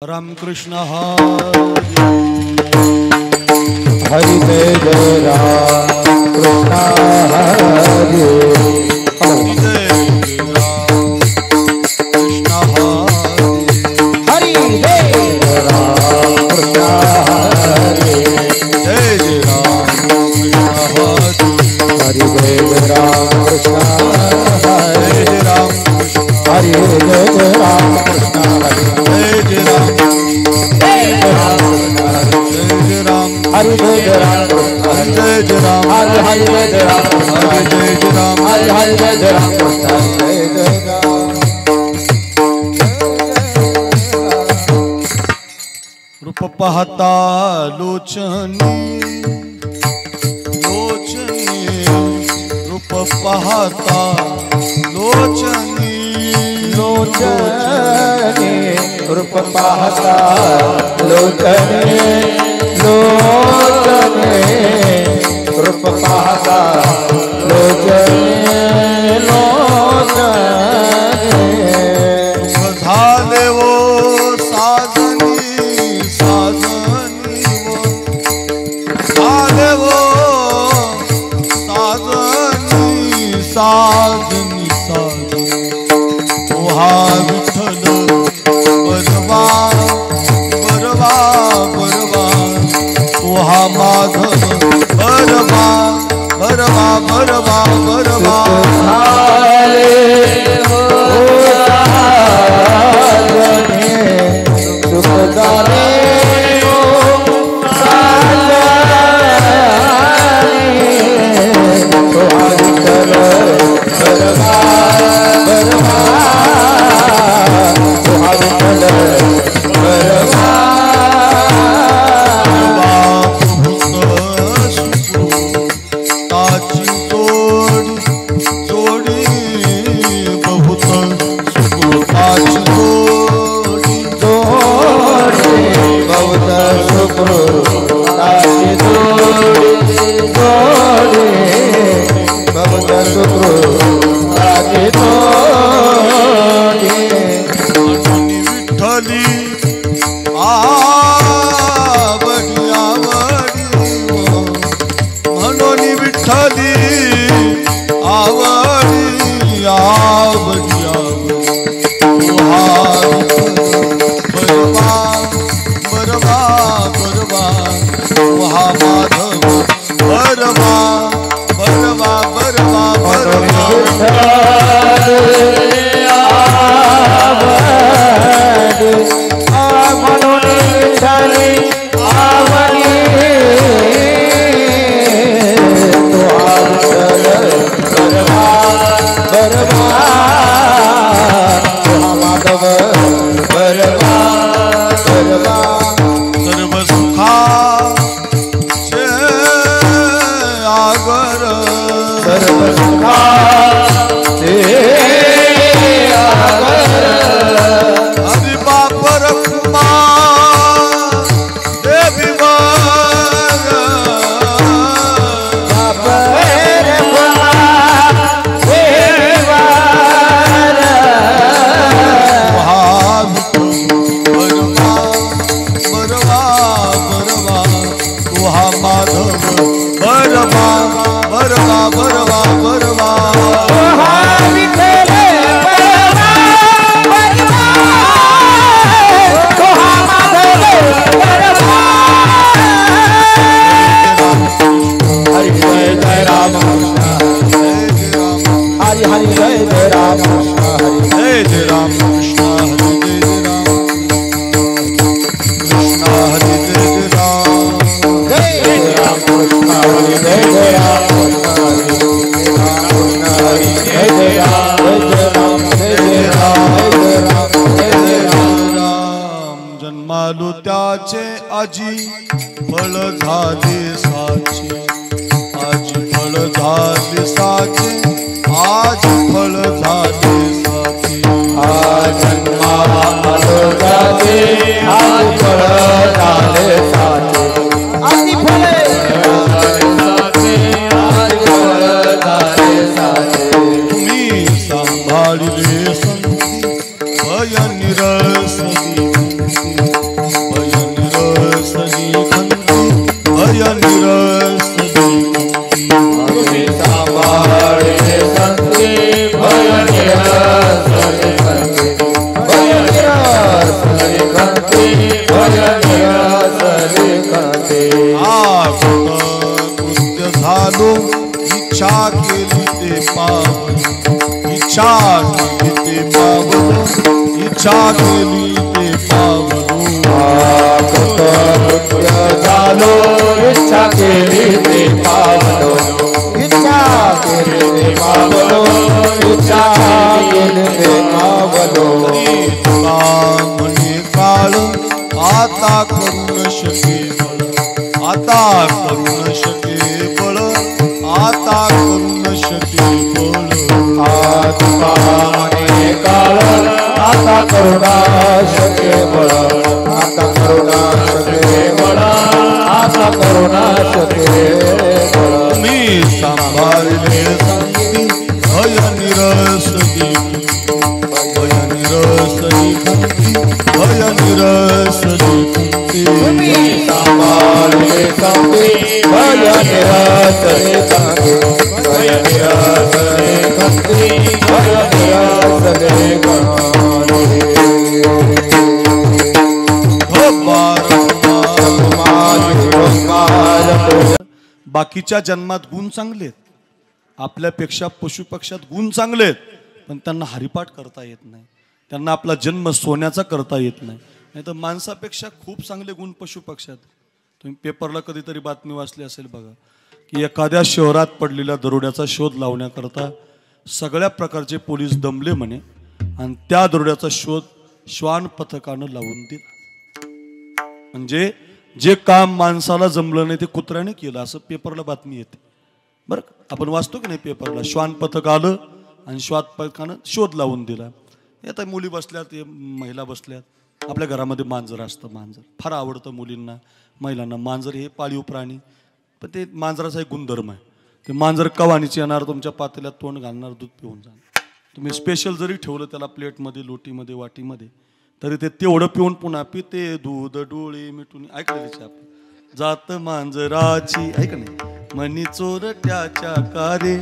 राम कृष्ण हरे हरि जय राम कृष्ण हरे हरि जय राम कृष्ण हरे हरि जय राम कृष्ण हरे जय जय राम कृष्ण हरे हरि जय राम कृष्ण जय जय राम हरि जय राम कृष्ण हरे जय जय राम जय राम हरि जय राम हरि जय राम हरि हरि जय राम हरि जय राम हरि जय राम कृष्ण जय जय राम रूप पाहता लोचनी लोचनी रूप पाहता लोचनी लोचने रूप पाहता लोचने लोचने रूप पाहता लोचने लोचने झाले वो साजनी साजनी वो झाले वो साजनी साजनी साजनी हा विठ्ठल बरवा बरवा बरवा हा माधव बरवा बरवा बरवा बरवा आजी फळ झाले साचे आजी फळ झाले साचे आज फळ झाले साचे आज जन्मालो जाते आज फळ झाले साचे आजी फळे आज फळ झाले साचे तुम्ही सांभाळले संती भय निरसनी इच्छा केली ते पावन इच्छा केली ते पावन इच्छा केली ते पावन झालो इच्छा केली ते पावलो इच्छा केली ते पावलो इच्छा केली ते पावलो म्हणे काळ आता करू न शके बळ आता करू न शके बळ आता करू न शके बळ आत्मा म्हणे काळ आता करुणा शके बळ आता करुणा शके बळ आता करुणा शके बळ मी सांभाळले संगती भय निरस भय निरस भय निरस मी सांभाळले संगती भय निरस भय निरस भय बाकीच्या जन्मात गुण चांगले आहेत, आपल्यापेक्षा पशुपक्षात गुण चांगले आहेत, पण त्यांना हरिपाठ करता येत नाही, त्यांना आपला जन्म सोन्याचा करता येत नाही. नाही तर माणसापेक्षा खूप चांगले गुण पशुपक्षात. तुम्ही पेपरला कधीतरी बातमी वाचली असेल बघा की एखाद्या शहरात पडलेल्या दरोड्याचा शोध लावण्याकरता सगळ्या प्रकारचे पोलीस दमले म्हणे आणि त्या दरोड्याचा शोध श्वान पथकानं लावून दिला. म्हणजे जे काम माणसाला जमलं नाही ते कुत्र्याने केलं असं पेपरला बातमी येते बरं. आपण वाचतो की नाही पेपरला, श्वान पथक आलं आणि श्वान पथकानं शोध लावून दिला. आता मुली बसल्यात, महिला बसल्यात, आपल्या घरामध्ये मांजर असतं, मांजर फार आवडतं मुलींना महिलांना. मांजर हे पाळीव प्राणी, पण ते मांजराचा एक गुणधर्म आहे, ते मांजर कवानीच येणार, तुमच्या पातेल्यात तोंड घालणार, दूध पिऊन जाणार. तुम्ही स्पेशल जरी ठेवलं त्याला प्लेटमध्ये, लोटीमध्ये, वाटीमध्ये, तरी ते तेवढं पिऊन पुन्हा पिते दूध डोळे मिटून. ऐकलेलीच आपण जात मांजराची ऐक नाही मनी चोरट्याच्या कारे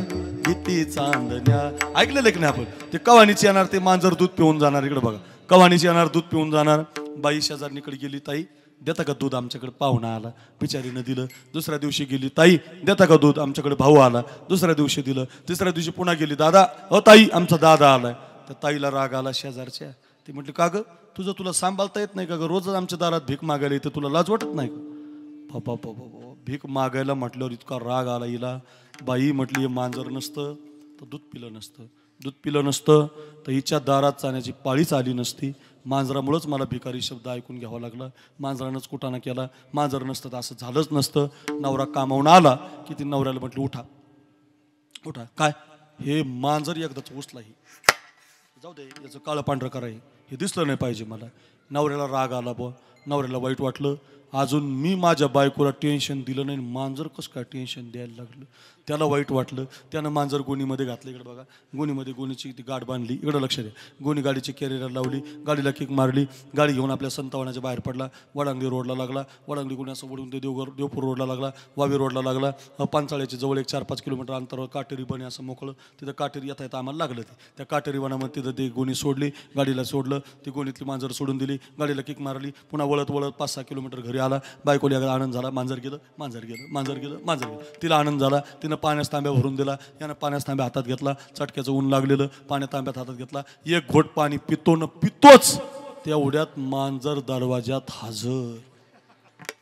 भीती चांदण्या. ऐकलेलं की नाही आपण? ते कवानीची येणार, ते मांजर दूध पिऊन जाणार. इकडे बघा, कवानीची येणार, दूध पिऊन जाणार. बाई शेजारणीकडे गेली, ताई देता का दूध, आमच्याकडे पाहुणा आला, बिचारीनं दिलं. दुसऱ्या दिवशी गेली, ताई देता का दूध, आमच्याकडे भाऊ आला, दुसऱ्या दिवशी दिलं. तिसऱ्या दिवशी पुन्हा गेली, दादा अ ताई आमचा दादा आलाय. तर ताईला राग आला शेजारच्या. ती म्हटली, का ग तुला सांभाळता येत नाही का ग, रोजच आमच्या दारात भीक मागायला येते, तुला लाज वाटत नाही का? बाबा भीक मागायला म्हटल्यावर इतका राग आला हिला. बाई म्हटली, हे मांजर नसतं तर दूध पिलं नसतं, दूध पिलं नसतं तर हिच्या दारात जाण्याची पाळीच आली नसती. मांजरामुळंच मला भिकारी शब्द ऐकून घ्यावा लागला, मांजरानंच कुटाणा केला, मांजर नसतं तर असं झालंच नसतं. नवरा कामावून आला की ती नवऱ्याला म्हटलं, उठा उठा. काय हे मांजर एकदाच उचला, ही जाऊ दे, याचं काळं पांढरं करा, हे दिसलं नाही पाहिजे मला. नवऱ्याला राग आला बुवा, नवऱ्याला वाईट वाटलं. अजून मी माझ्या बायकोला टेन्शन दिलं नाही, मांजर कसं काय टेन्शन द्यायला लागलं. त्याला वाईट वाटलं. त्यानं मांजर गोणीमध्ये घातलं. इकडे बघा, गोणीमध्ये गोणीची ती गाठ बांधली. इकडं लक्ष द्या, गोणी गाडीची कॅरियर लावली, गाडीला किक मारली, गाडी घेऊन आपल्या संतावण्याच्या बाहेर पडला. वडांगली रोडला लागला, वडांगली गोणी असं वडून ते देवपूर रोडला लागला, वावी रोडला लागला. पांचाळ्याच्या जवळ एक 4-5 किलोमीटर अंतरावर काटेरी बने असं मोकळं, तिथं काटेरी येता येता आम्हाला लागलं. ते त्या काटेरी वनामध्ये तिथं ते गोणी सोडली, गाडीला सोडलं, ती गोणीतली मांजर सोडून दिली, गाडीला किक मारली, पुन्हा वळत वळत 5-6 किलोमीटर घरी आला. बायकोला आनंद झाला, मांजर गेलं, मांजर गेलं, मांजर गेलं, मांजर गेलं. तिला आनंद झाला, तिनं पाण्यास तांब्या भरून दिला. यानं पाण्यास तांब्या हातात घेतला, चटक्याचं ऊन लागलेलं, पाण्या तांब्यात हातात घेतला, एक घोट पाणी पितो न पितोच तेवढ्यात मांजर दरवाजात हजर.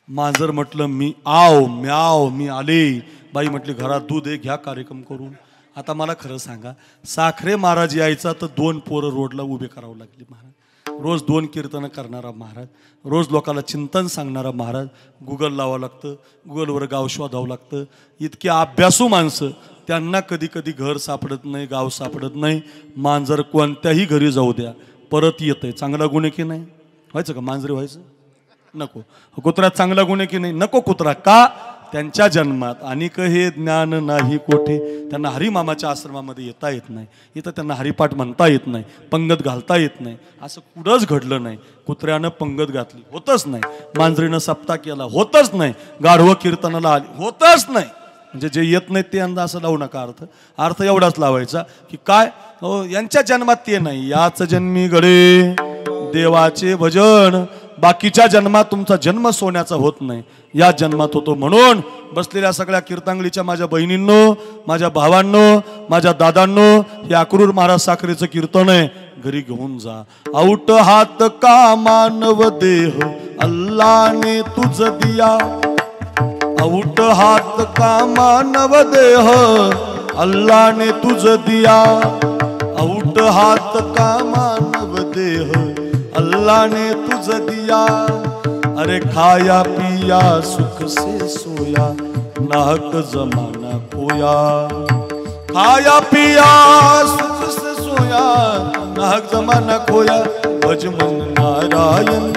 मांजर म्हटलं, मी आव म्याव, मी आले. बाई म्हटली, घरात दूध आहे, घ्या कार्यक्रम करून. आता मला खरं सांगा, साखरे महाराज यायचा तर 2 पोरं रोडला उभे करावं लागली. महाराज रोज 2 कीर्तनं करणारा महाराज, रोज लोकांना चिंतन सांगणारा महाराज. गुगल लावावं लागतं, गुगलवर गाव शोधावं लागतं. इतके अभ्यासू माणसं, त्यांना कधी कधी घर सापडत नाही, गाव सापडत नाही. मांजर कोणत्याही घरी जाऊ द्या, परत येतंय. चांगला गुन्हे की नाही व्हायचं का मांजरी व्हायचं नको. कुत्र्यात चांगला गुन्हे की नाही नको. कुत्रा का, त्यांच्या जन्मात अनिक हे ज्ञान नाही कोठे. त्यांना हरिमामाच्या आश्रमामध्ये येता येत नाही, इथं त्यांना हरिपाठ म्हणता येत नाही, पंगत घालता येत नाही. असं कुठंच घडलं नाही. कुत्र्यानं पंगत घातली, होतच नाही. मांजरीनं सप्ताह केला, होतच नाही. गाढवं कीर्तनाला आली, होतच नाही. म्हणजे जे येत नाही ते अंदा असं लावू नका. अर्थ एवढाच लावायचा की काय, यांच्या जन्मात ते नाही, याच जन्मी घडे देवाचे भजन. बाकीच्या जन्मात तुमचा जन्म सोन्याचा होत नाही, या जन्मात होतो. म्हणून बसलेल्या सगळ्या कीर्तांगलीच्या माझ्या बहिणींनो, माझ्या भावांनो, माझ्या दादांनो, हे अक्रूर महाराज साखरेचं कीर्तन आहे, घरी घेऊन जा. आऊट हात का मानव देह अल्लाने तुझ दिया, आऊट हात का मानव देह अल्लाने तुझ दिया, आऊट हात का मानव देह अल्लाह ने तुझ दिया. अरे खाया पिया सुख से सोया नाहक जमाना खोया, खाया पिया सुख से सोया नाहक जमाना खोया. भज मन नारायण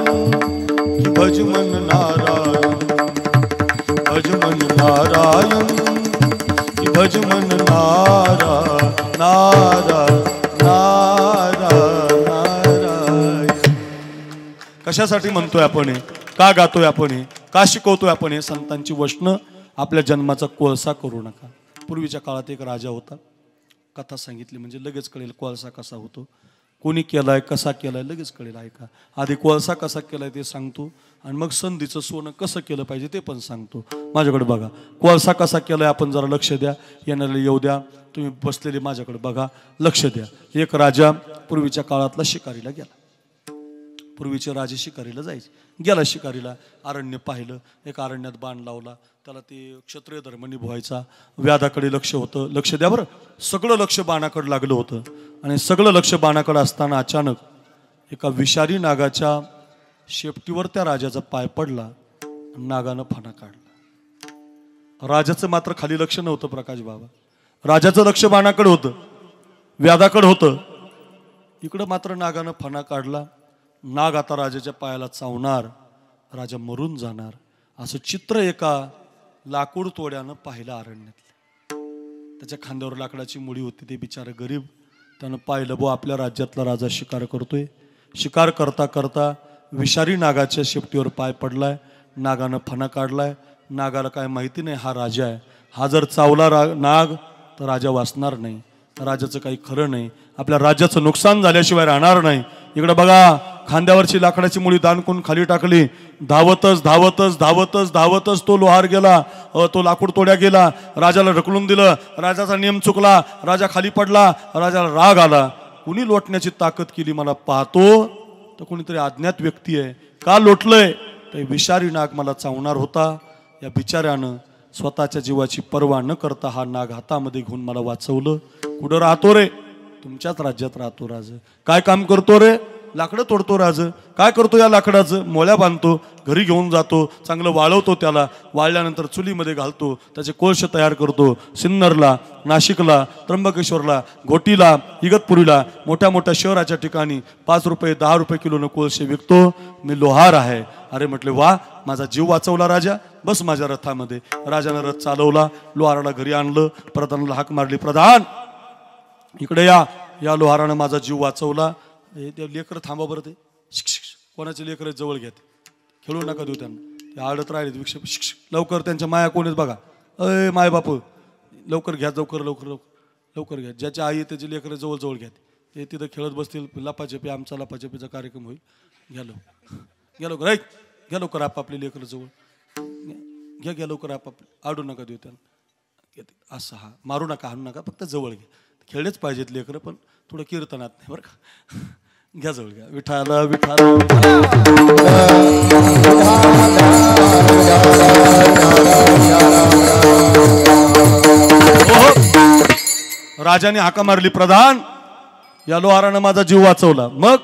कि भज मन नारायण, भज मन नारायण कि भज मन नारायण नारायण नारायण. कशासाठी म्हणतोय आपण हे, का गातोय आपण हे, का शिकवतोय आपण हे? संतांची वचनं आपल्या जन्माचा कोळसा करू नका. पूर्वीच्या काळात एक राजा होता, कथा सांगितली म्हणजे लगेच कळेल कोळसा कसा होतो, कोणी केलाय, कसा केलाय लगेच कळेल. ऐका, आधी कोळसा कसा केलाय ते सांगतो आणि मग संधीचं सोनं कसं केलं पाहिजे ते पण सांगतो. माझ्याकडे बघा, कोळसा कसा केलाय आपण जरा लक्ष द्या, येणाऱ्याला येऊ द्या, तुम्ही बसलेले माझ्याकडे बघा, लक्ष द्या. एक राजा पूर्वीच्या काळातला शिकारीला गेला. पूर्वीचे राजे शिकारीला जायचे, गेला शिकारीला, अरण्य पाहिलं, एक अरण्यात बाण लावला, त्याला ते क्षत्रिय धर्म निभवायचा, व्याधाकडे लक्ष होतं. लक्ष द्या बरं, सगळं लक्ष बाणाकडे लागलं होतं. आणि सगळं लक्ष बाणाकडे असताना अचानक एका विषारी नागाच्या शेपटीवर त्या राजाचा पाय पडला, नागानं फणा काढला. राजाचं मात्र खाली लक्ष नव्हतं प्रकाश बाबा, राजाचं लक्ष बाणाकडे होतं, व्याधाकडे होतं. इकडं मात्र नागानं फणा काढला. नाग आता राजाच्या पायाला चावणार, राजा मरून जाणार, असं चित्र एका लाकूड तोड्यानं पाहिलं अरण्यातलं. त्याच्या खांद्यावर लाकडाची मुळी होती, ते बिचारा गरीब, त्यानं पाहिलं बो आपल्या राज्यातला राजा शिकार करतोय. शिकार करता करता विषारी नागाच्या शेपटीवर पाय पडलाय, नागानं फणा काढलाय. नागाला काय माहिती नाही हा राजा आहे, हा जर चावला नाग तर राजा वाचणार नाही, राजाचं काही खरं नाही, आपल्या राज्याचं नुकसान झाल्याशिवाय राहणार नाही. इकडे बघा, खांद्यावरची लाकडाची मुळी दानकून खाली टाकली, धावतच धावतच धावतच धावतच तो लोहार गेला, तो लाकूड तोड्या गेला, राजाला ढकलून दिलं, राजाचा नियम चुकला, राजा खाली पडला, राजाला राग आला. कुणी लोटण्याची ताकद केली मला पाहतो, तर कोणीतरी अज्ञात व्यक्ती आहे. का लोटलंय? तर विषारी नाग मला चावणार होता. या बिचाऱ्यानं स्वतःच्या जीवाची पर्वा न करता हा नाग हातामध्ये घेऊन मला वाचवलं. कुठं राहतो रे? तुमच्याच राज्यात राहतो राज. काय काम करतो रे? लाकडं तोडतो राज. काय करतो या लाकडाचं? मोळ्या बांधतो, घरी घेऊन जातो, चांगलं वाळवतो, त्याला वाळल्यानंतर चुलीमध्ये घालतो, त्याचे कोळसे तयार करतो. सिन्नरला, नाशिकला, त्र्यंबकेश्वरला, घोटीला, इगतपुरीला, मोठ्या मोठ्या शहराच्या ठिकाणी 5 रुपये 10 रुपये किलोनं कोळसे विकतो. मी लोहार आहे. अरे म्हटले वा, माझा जीव वाचवला राजा, बस माझ्या रथामध्ये. राजानं रथ चालवला, लोहाराला घरी आणलं, प्रधानाला हाक मारली, प्रधान इकडे या. या लोहारानं माझा जीव वाचवला. ते लेकरं थांबा बरं, ते शिक्षक कोणाचे लेकरं जवळ घ्या, खेळू नका देऊ त्यांना, ते आडत राहिले विक्षेप. शिक्षक लवकर, त्यांच्या माया कोणीच बघा, अय माय बापू लवकर घ्या, लवकर लवकर लवकर लवकर घ्या. ज्याच्या आई त्याची लेकरं जवळ जवळ घ्या, ते तिथं खेळत बसतील, लपाछपी, आमचा लपाछपीचा कार्यक्रम होईल. घ्या लवकर, घ्या लवकर, ऐक घ्या लवकर आपापली लेकरं जवळ घ्या, घ्या लवकर आपापले, आडू नका देऊ त्यांना. असं हा मारू नका, हाणू नका, फक्त जवळ घ्या. खेळलेच पाहिजेत लेकरं, पण थोडं कीर्तनात नाही बरं का. घ्या जवळ घ्या. विठाला विठाला राजाने हाका मारली, प्रधान या लोहारानं माझा जीव वाचवला, मग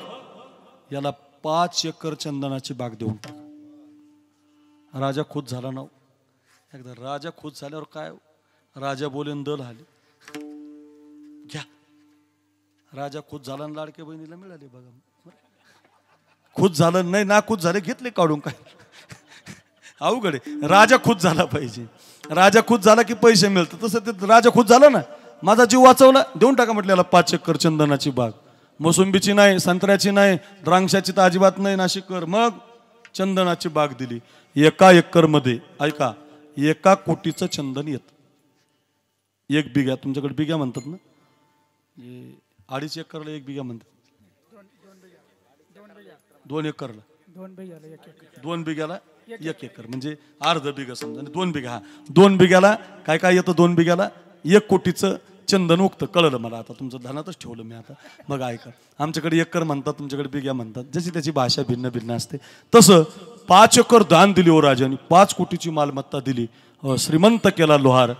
याला 5 एकर चंदनाची बाग देऊन टाका. राजा खुश झाला ना. एकदा राजा खुश झाल्यावर काय, राजा बोलेन दल आले. घ्या. राजा खुश झाला, लाडक्या बहिणीला मिळाले बघा. खुश झालं नाही ना, खुश झाले घेतले काढून, काय अवघड आहे. राजा खुश झाला पाहिजे, राजा खुश झाला की पैसे मिळतात. तसं ते राजा खुश झाला ना, माझा जीव वाचवला, देऊन टाका म्हटलं याला 5 एकर चंदनाची बाग. मोसंबीची नाही, संत्र्याची नाही, द्राक्षाची तर अजिबात नाही, नाशिककर. मग चंदनाची बाग दिली. 1 एकर मध्ये ऐका 1 कोटीचं चंदन येत. 1 बिघा, तुमच्याकडे बिघा म्हणतात ना, 2.5 एकरला 1 बिघा म्हणतात. 2 एकरला 2 बिघ्याला 1 एकर म्हणजे अर्ध बिघा समजा. 2 बिघा, हा 2 बिघ्याला काय काय येतं? 2 बिघ्याला 1 कोटीचं चंदन उगतं. कळलं मला आता, तुमचं ध्यानातच ठेवलं मी आता. बघा ऐका, आमच्याकडे एकर म्हणतात, तुमच्याकडे बिघ्या म्हणतात, जशी त्याची भाषा भिन्न भिन्न असते. तसं 5 एकर दान दिली हो राजाने, 5 कोटीची मालमत्ता दिली, श्रीमंत केला लोहार.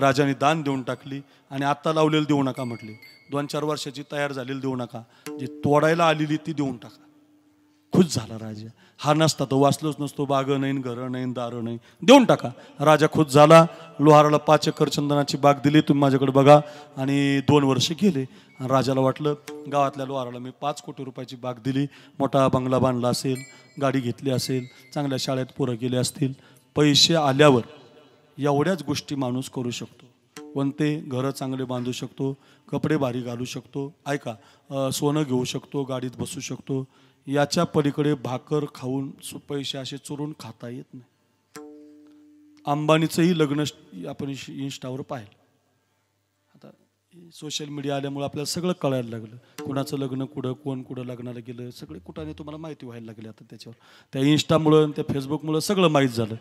राजाने दान देऊन टाकली आणि आत्ता लावलेलं देऊ नका म्हटले. 2-4 वर्षाची तयार झालेली देऊ नका, जी तोडायला आलेली ती देऊन टाका. खुश झाला राजा. हा नसता तो वाचलोच नसतो, बाग नाही, घरं नाही, दारं नाही, देऊन टाका. राजा खुश झाला. लोहाराला 5 एकर चंदनाची बाग दिली, तुम्ही माझ्याकडे बघा. आणि 2 वर्ष गेले आणि राजाला वाटलं गावातल्या लोहाराला मी 5 कोटी रुपयाची बाग दिली, मोठा बंगला बांधला असेल, गाडी घेतली असेल, चांगल्या शाळेत पोरं गेले असतील. पैसे आल्यावर एवढ्याच गोष्टी माणूस करू शकतो. कोणते? घरं चांगले बांधू शकतो, कपडे भारी घालू शकतो, ऐका, सोनं घेऊ शकतो, गाडीत बसू शकतो. याच्या पलीकडे भाकर खाऊन पैसे असे चोरून खाता येत नाही. अंबानीचंही लग्न आपण इन्स्टावर पाहिलं. आता सोशल मीडिया आल्यामुळे आपल्याला सगळं कळायला लागलं, कुणाचं लग्न कुठं, कोण कुठं लग्नाला गेलं, सगळे कुठाने तुम्हाला माहिती व्हायला लागली आता त्याच्यावर. त्या इन्स्टामुळं, त्या फेसबुकमुळं सगळं माहीत झालं.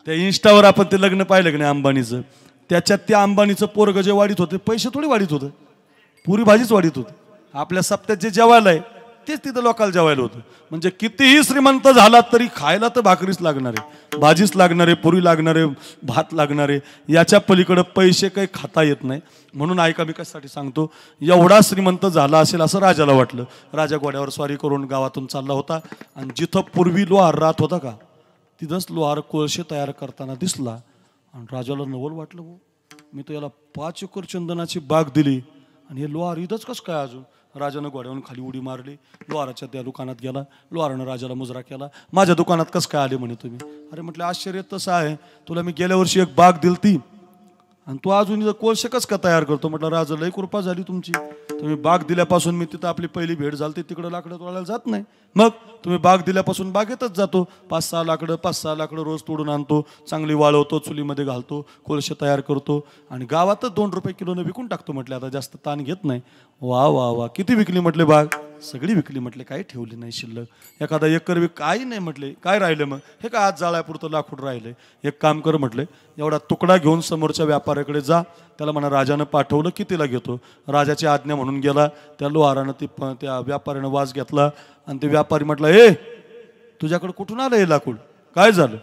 त्या इन्स्टावर आपण ते लग्न पाहिलं की नाही अंबानीचं, त्याच्यात त्या अंबानीचं पोरगं जे वाढीत होते, पैसे थोडी वाढीत होतं, पुरी भाजीच वाढीत होतं. आपल्या सप्त्यात जे जेवायला आहे तेच तिथं लोकांना जेवायला होतं. म्हणजे कितीही श्रीमंत झाला तरी खायला तर भाकरीच लागणार आहे, भाजीच लागणार आहे, पुरी लागणार आहे, भात लागणार आहे. याच्या पलीकडे पैसे काही खाता येत नाही. म्हणून ऐका, मी कशासाठी सांगतो, एवढा श्रीमंत झाला असेल असं राजाला वाटलं. राजा घोड्यावर स्वारी करून गावातून चालला होता आणि जिथं पूर्वी लोहार राहत होता का, तिथंच लोहार कोळशे तयार करताना दिसला. आणि राजाला नवल वाटलं, हो मी तर याला 5 एकर चंदनाची बाग दिली आणि हे लोहार इथंच कसं काय अजून. राजानं घोड्यावरून खाली उडी मारली, लोहाराच्या त्या दुकानात गेला. लोहारानं राजाला मुजरा केला, माझ्या दुकानात कसं काय आले म्हणे तुम्ही. अरे म्हटलं आश्चर्य तसं आहे, तुला मी गेल्या वर्षी एक बाग दिलती आणि तू अजून इथं कोळशे कसं का तयार करतो. म्हटलं राजा लई कृपा झाली तुमची, तुम्ही बाग दिल्यापासून मी तिथं आपली पहिली भेट झाली, तिकडं लाकडं तोडायला जात नाही. मग तुम्ही बाग दिल्यापासून बागेतच जातो, 5-6 लाकडं रोज तोडून आणतो, चांगली वाळवतो, चुलीमध्ये घालतो, कोळशे तयार करतो आणि गावातच 2 रुपये किलोनं विकून टाकतो. म्हटलं आता जास्त ताण घेत नाही. वा वा वा, किती विकली म्हटले बाग? सगळी विकली म्हटले, काही ठेवली नाही शिल्लक. एखादा एकर काही नाही म्हटले. काय राहिलं मग? हे का आज जाळ्यापुरतं लाकूड राहिलंय. एक काम कर म्हटले, एवढा तुकडा घेऊन समोरच्या व्यापाऱ्याकडे जा, त्याला म्हणा राजानं पाठवलं, कितीला घेतो. राजाची आज्ञा म्हणून गेला. त्या लोहारानं त्या व्यापाऱ्यानं वास घेतला आणि ते व्यापारी म्हटलं, ए तुझ्याकडे कुठून आलं हे लाकूड, काय झालं?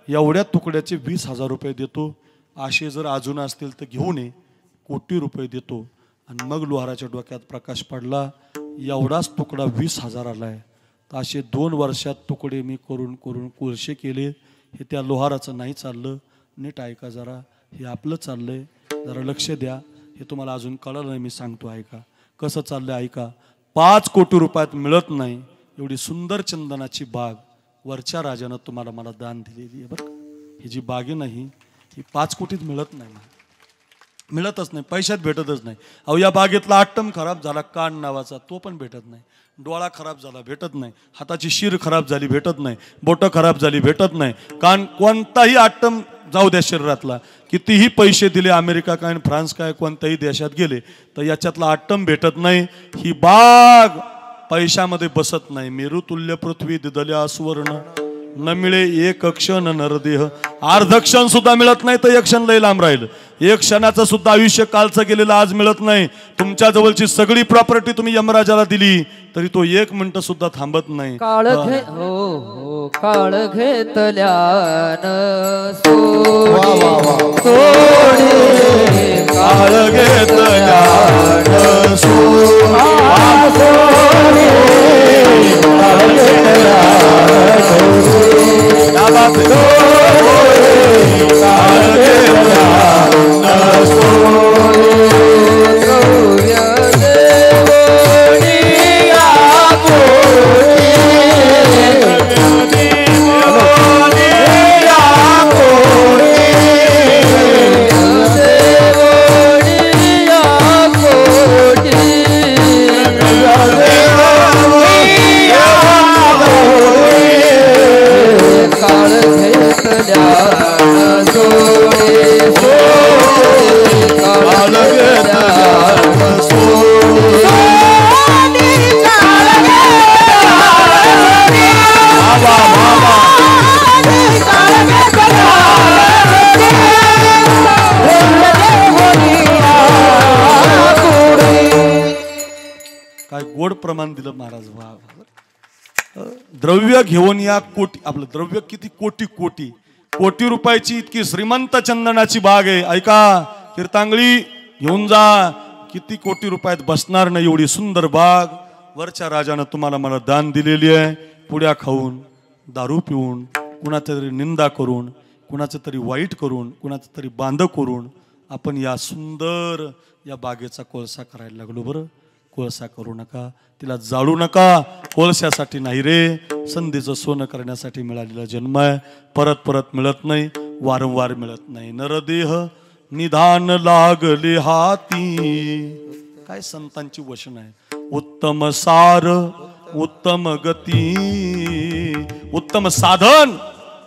एवढ्या तुकड्याचे 20,000 रुपये देतो, असे जर अजून असतील तर घेऊन ये, कोटी रुपये देतो. आणि मग लोहाराच्या डोक्यात प्रकाश पडला, एवढाच तुकडा 20,000 आलाय, तर असे 2 वर्षात तुकडे मी करून करून कोळशे केले. हे त्या लोहाराचं नाही चाललं. नीट ऐका जरा, हे आपलं चाललंय, जरा लक्ष द्या. हे तुम्हाला अजून कळलं नाही, मी सांगतो ऐका कसं चाललंय. ऐका, 5 कोटी रुपयात मिळत नाही एवढी सुंदर चंदनाची बाग वरच्या राजानं तुम्हाला मला दान दिलेली आहे बरं. ही जी बागी नाही ही 5 कोटीत मिळत नाही, मिळतच नाही, पैशात भेटतच नाही. अहो या बागेतला आट्टम खराब झाला, कान नावाचा, तो पण भेटत नाही. डोळा खराब झाला, भेटत नाही. हाताची शीर खराब झाली, भेटत नाही. बोटं खराब झाली, भेटत नाही. कान, कोणताही आट्टम जाऊ द्या शरीरातला, कितीही पैसे दिले, अमेरिका काय फ्रान्स काय कोणत्याही देशात गेले तर याच्यातला आट्टम भेटत नाही. ही बाग पैशामध्ये बसत नाही. मेरुतुल्य पृथ्वी दिदल्या सुवर्ण, न मिळे एक क्षण नरदेह. अर्ध क्षण सुद्धा मिळत नाही तर एक क्षण लय लांब राहिलं. एक क्षणाचं सुद्धा आयुष्य कालचं गेलेलं आज मिळत नाही. तुमच्या जवळची सगळी प्रॉपर्टी तुम्ही यमराजाला दिली तरी तो 1 मिनिट सुद्धा थांबत नाही. काळ घे हो काळ घेतल्यान काळ घेतल्यान द्रव्य घेऊन या कोटी, आपलं द्रव्य किती कोटी कोटी कोटी रुपयाची इतकी श्रीमंत चंदनाची बाग आहे. ऐका कीर्तांगळी घेऊन जा, किती कोटी रुपयात बसणार नाही एवढी सुंदर बाग वरच्या राजानं तुम्हाला मला दान दिलेली आहे. पुड्या खाऊन, दारू पिऊन, कुणाच्या तरी निंदा करून, कुणाचं तरी वाईट करून, कुणाचं तरी बांध करून आपण या सुंदर या बागेचा कोळसा करायला लागलो. बरं, कोळसा करू नका, तिला जाळू नका. कोळशासाठी नाही रे, संधीचं सोनं करण्यासाठी मिळालेला जन्म आहे. परत परत मिळत नाही, वारंवार मिळत नाही. नरदेह निधान लागले हाती, काय संतांची वचन आहे. उत्तम सार उत्तम गती, उत्तम साधन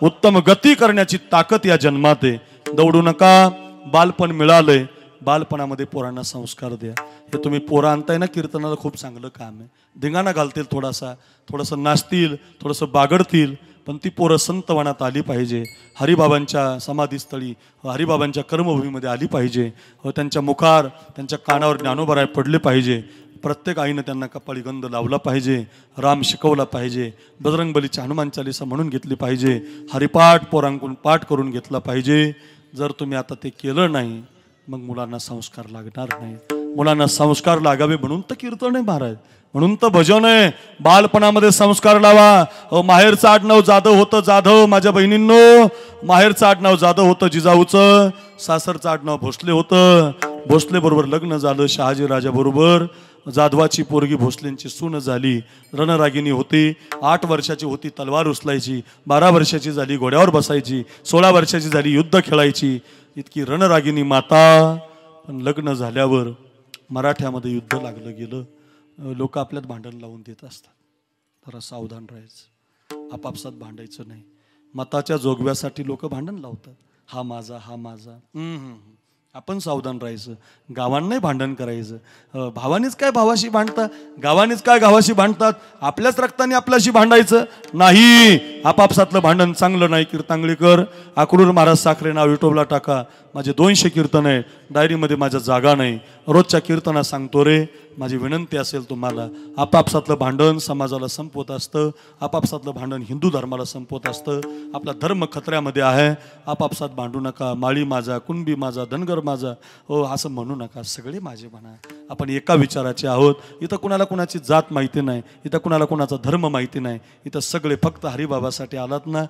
उत्तम गती करण्याची ताकद या जन्मात आहे. दौडू नका. बालपण मिळालंय, बालपणामध्ये पोरांना संस्कार द्या. हे तुम्ही पोरं आणताय ना कीर्तनाला, खूप चांगलं काम आहे. धिंगाणा घालतील, थोडंसं नाचतील, थोडंसं बागडतील, पण ती पोरं संतवनात आली पाहिजे. हरिबाबांच्या समाधीस्थळी, हरिबाबांच्या कर्मभूमीमध्ये आली पाहिजे. त्यांच्या मुखार, त्यांच्या कानावर ज्ञानोबराय पडले पाहिजे. प्रत्येक आईनं त्यांना कपाळी गंध लावला पाहिजे. राम शिकवला पाहिजे. बजरंगबलीची हनुमान चालीसा म्हणून घेतली पाहिजे. हरिपाठ पोरांकडून पाठ करून घेतला पाहिजे. जर तुम्ही आता ते केलं नाही, मग मुलांना संस्कार लागणार नाही. मुलांना संस्कार लागावे म्हणून तर कीर्तन आहे महाराज, म्हणून तर भजन आहे. बालपणामध्ये संस्कार लावा. माहेरचं आडनाव जाधव होतं, जाधव माझ्या बहिणींनो, माहेरचं आडनाव जाधव होतं जिजाऊचं. सासरचं आडनाव भोसले होतं. भोसले बरोबर लग्न झालं शहाजी राजा बरोबर. जाधवाची पोरगी भोसलेंची सून झाली. रणरागिनी होती. 8 वर्षाची होती, तलवार उचलायची. 12 वर्षाची झाली, घोड्यावर बसायची. 16 वर्षाची झाली, युद्ध खेळायची. इतकी रणरागिनी माता. पण लग्न झाल्यावर मराठ्यामध्ये युद्ध लागलं गेलं. लोक आपल्यात भांडण लावून देत असतात. जरा सावधान राहायचं, आपापसात भांडायचं नाही. मताच्या जोगव्यासाठी लोक भांडण लावतात. हा माझा, हा माझा. आपण सावधान राहायचं. गावांना नाही भांडण करायचं. भावानीच काय भावाशी भांडतात, गावानीच काय गावाशी भांडतात. आपल्याच रक्ताने आपल्याशी भांडायचं नाही. आपापसातलं भांडण चांगलं नाही. कीर्तांगळीकर, आकडूर महाराज साखरे नाव युट्यूबला टाका. माझे 200 कीर्तन आहे. डायरीमध्ये माझ्या जागा नाही. रोजच्या कीर्तना सांगतो रे. माझी विनंती असेल तुम्हाला, आपापसातलं भांडण समाजाला संपवत असतं. आपापसातलं भांडण हिंदू धर्माला संपवत असतं. आपला धर्म खतऱ्यामध्ये आहे. आपापसात भांडू नका. माळी माझा, कुणबी माझा, धनगर माझा, हो असं म्हणू नका. सगळे माझे म्हणा. आपण एका विचाराचे आहोत. इथं कुणाला कुणाची जात माहिती नाही. इथं कुणाला कुणाचा धर्म माहिती नाही. इथं सगळे फक्त हरिबाबासाठी आलात ना.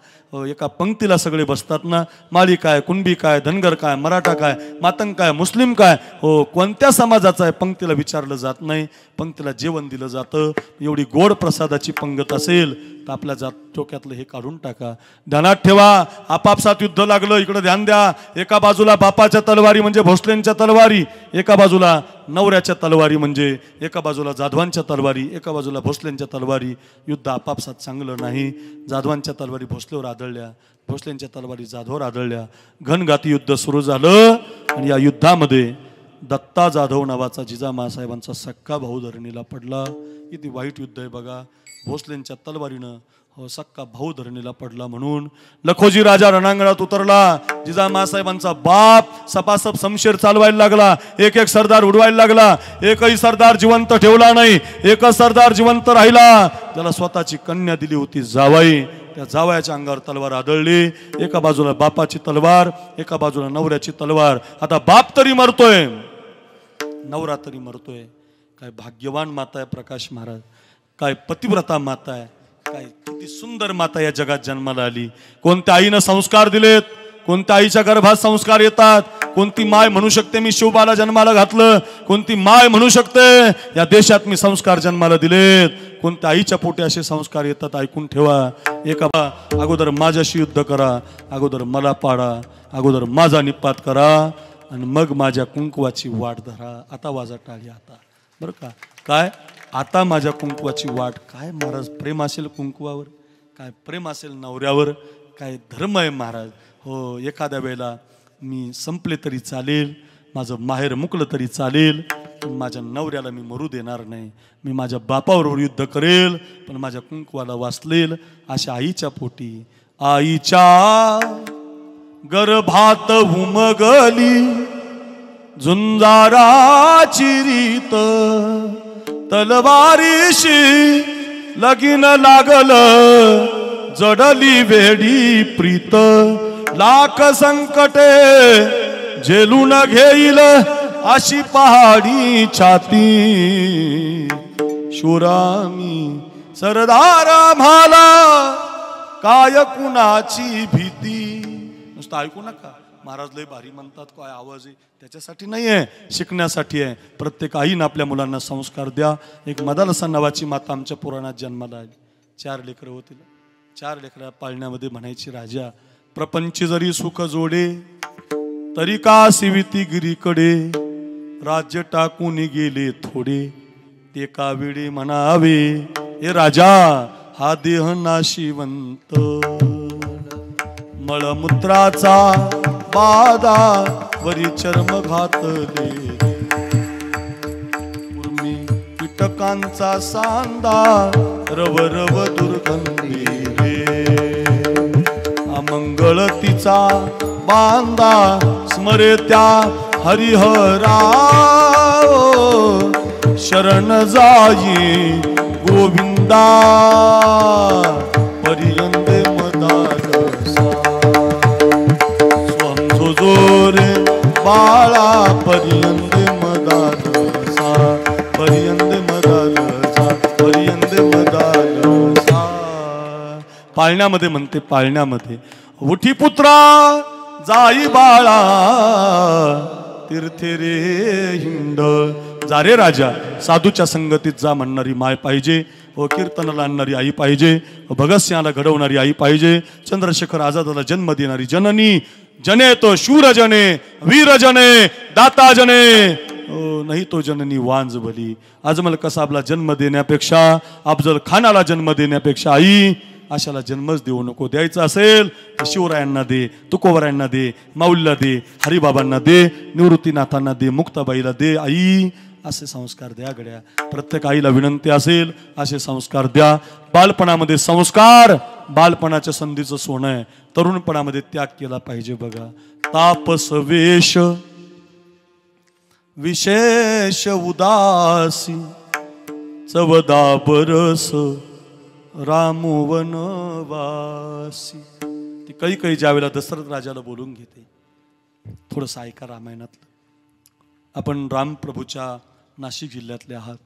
एका पंक्तीला सगळे बसतात ना. माळी काय, कुणबी काय, धनगर काय, मराठा काय, मातंग काय, मुस्लिम काय, हो कोणत्या समाजाचा आहे पंक्तीला विचारलं जात नाही. पंक्तीला जेवण दिलं जातं. एवढी गोड प्रसादाची पंगत असेल तर आपल्या जात डोक्यातलं हे काढून टाका. ध्यानात ठेवा. आपापसात युद्ध लागलं, इकडं ध्यान द्या. एका बाजूला बापाच्या तलवारी म्हणजे भोसलेंच्या तलवारी, एका बाजूला नवऱ्याच्या तलवारी म्हणजे, एका बाजूला जाधवांच्या तलवारी, एका बाजूला भोसलेंच्या तलवारी. युद्ध आपापसात चांगलं नाही. जाधवांच्या तलवारी भोसलेवर आदळल्या, भोसलेंच्या तलवारी जाधवर आदळल्या. घनघाती युद्ध सुरू झालं. आणि या युद्धामध्ये दत्ता जाधव नावाचा जिजामासाहेबांचा सक्का भाऊ धरणीला पडला. किती वाईट युद्ध आहे बघा. भोसलेंच्या तलवारीनं सक्का भाऊ धरणीला पडला. म्हणून लखोजी राजा रणांगणात उतरला. जिजामासाहेबांचा बाप सपासप शमशेर चालवायला लागला. एक एक सरदार उडवायला लागला. एकही सरदार जिवंत ठेवला नाही. एकच सरदार जिवंत राहिला, त्याला स्वतःची कन्या दिली होती जावाई. त्या जावयाच्या अंगावर तलवार आदळली. एका बाजूला बापाची तलवार, एका बाजूला नवऱ्याची तलवार. आता बाप तरी मरतोय, नवरा तरी मरतोय. काय भाग्यवान माता आहे प्रकाश महाराज. काय पतिव्रता माता आहे. काय किती सुंदर माता या जगात जन्माला आली. कोणत्या आईनं संस्कार दिलेत, कोणत्या आईच्या गर्भात संस्कार येतात. कोणती माय म्हणू शकते मी शिवबाला जन्माला घातलं. कोणती माय म्हणू शकते या देशात मी संस्कार जन्माला दिलेत. कोणत्या आईच्या पोटी असे संस्कार येतात. ऐकून ठेवा. एका अगोदर माझ्याशी युद्ध करा, अगोदर मला पाडा, अगोदर माझा निपात करा, आणि मग माझ्या कुंकवाची वाट धरा. आता वाजा टाळी आता, बरं का. काय आता माझ्या कुंकवाची वाट. काय महाराज प्रेम असेल कुंकवावर, काय प्रेम असेल नवऱ्यावर, काय धर्म आहे महाराज. हो एखाद्या वेळेला मी संपले तरी चालेल, माझं माहेर मुकलं तरी चालेल, पण माझ्या नवऱ्याला मी मरू देणार नाही. मी माझ्या बापाबरोबर युद्ध करेल, पण माझ्या कुंकवाला वाचलेल. अशा आईच्या पोटी, आईच्या गर्भात उमगली झुंजाराची रीत, तलवारीशी लगीन लागल जडली वेडी प्रीत लाख संकटे झेलून घेईल अशी पहाडी छाती शुरामी सरदार आम्हाला काय कुणाची भीती. नुसतं ऐकू नका, महाराज लय भारी म्हणतात, काय आवाज आहे, त्याच्यासाठी नाही आहे, शिकण्यासाठी आहे. प्रत्येक आईनं आपल्या मुलांना संस्कार द्या. एक मदालसा नावाची माता आमच्या पुराणात जन्माला आली. 4 लेकरं होती. 4 लेकरा पाळण्यामध्ये म्हणायची, राजा प्रपंच जरी सुख जोडे तरी का सिविती गिरीकडे राज्य टाकून गेले थोडे ते का वेळी म्हणावे हे राजा हा देह नाशिवंत मळमूत्राचा बाधा वरी चर्म घातले उर्मी कीटकांचा सांदा रव रव दुर्गंधी अमंगळ तिचा बांधा स्मरे त्या हरिहरा शरण जाई गोविंदा पर्यंत मदारसा स्वंजो जोरे बाळा पर्यंत मदारसा पर्यंत मदारसा पर्यंत मदारसा. पाळण्यामध्ये म्हणते, पाळण्यामध्ये उठी पुत्रा जाई बाळा तीर्थे रे हिंड. जा रे राजा, साधूच्या संगतीत जा म्हणणारी माय पाहिजे, व कीर्तनाला आणणारी आई पाहिजे, व भगतसिंहाला घडवणारी आई पाहिजे, चंद्रशेखर आझादला जन्म देणारी जननी. जने तो शूर जने वीर जने दाता जने नाही तो जननी वांज भली. अजमल कसाबला जन्म देण्यापेक्षा, अफजल खानाला जन्म देण्यापेक्षा आई अशाला जन्मच देऊ नको. द्यायचं असेल तर शिवरायांना दे, तुकोबरायांना दे, माऊलीला दे, हरिबाबांना दे, निवृत्तीनाथांना दे, मुक्ताबाईला दे. आई असे संस्कार द्या गड्या. प्रत्येक आईला विनंती असेल असे संस्कार द्या. बालपणामध्ये संस्कार बालपणाच्या संधीचं सोनं आहे. तरुणपणामध्ये त्याग केला पाहिजे. बघा, तापस वेश विशेष उदासी चवदा बरस रामू वनवासी. ती काही ज्या वेळेला दशरथ राजाला बोलून घेते, थोडंसं ऐका रामायणातलं. आपण रामप्रभूच्या नाशिक जिल्ह्यातले आहात.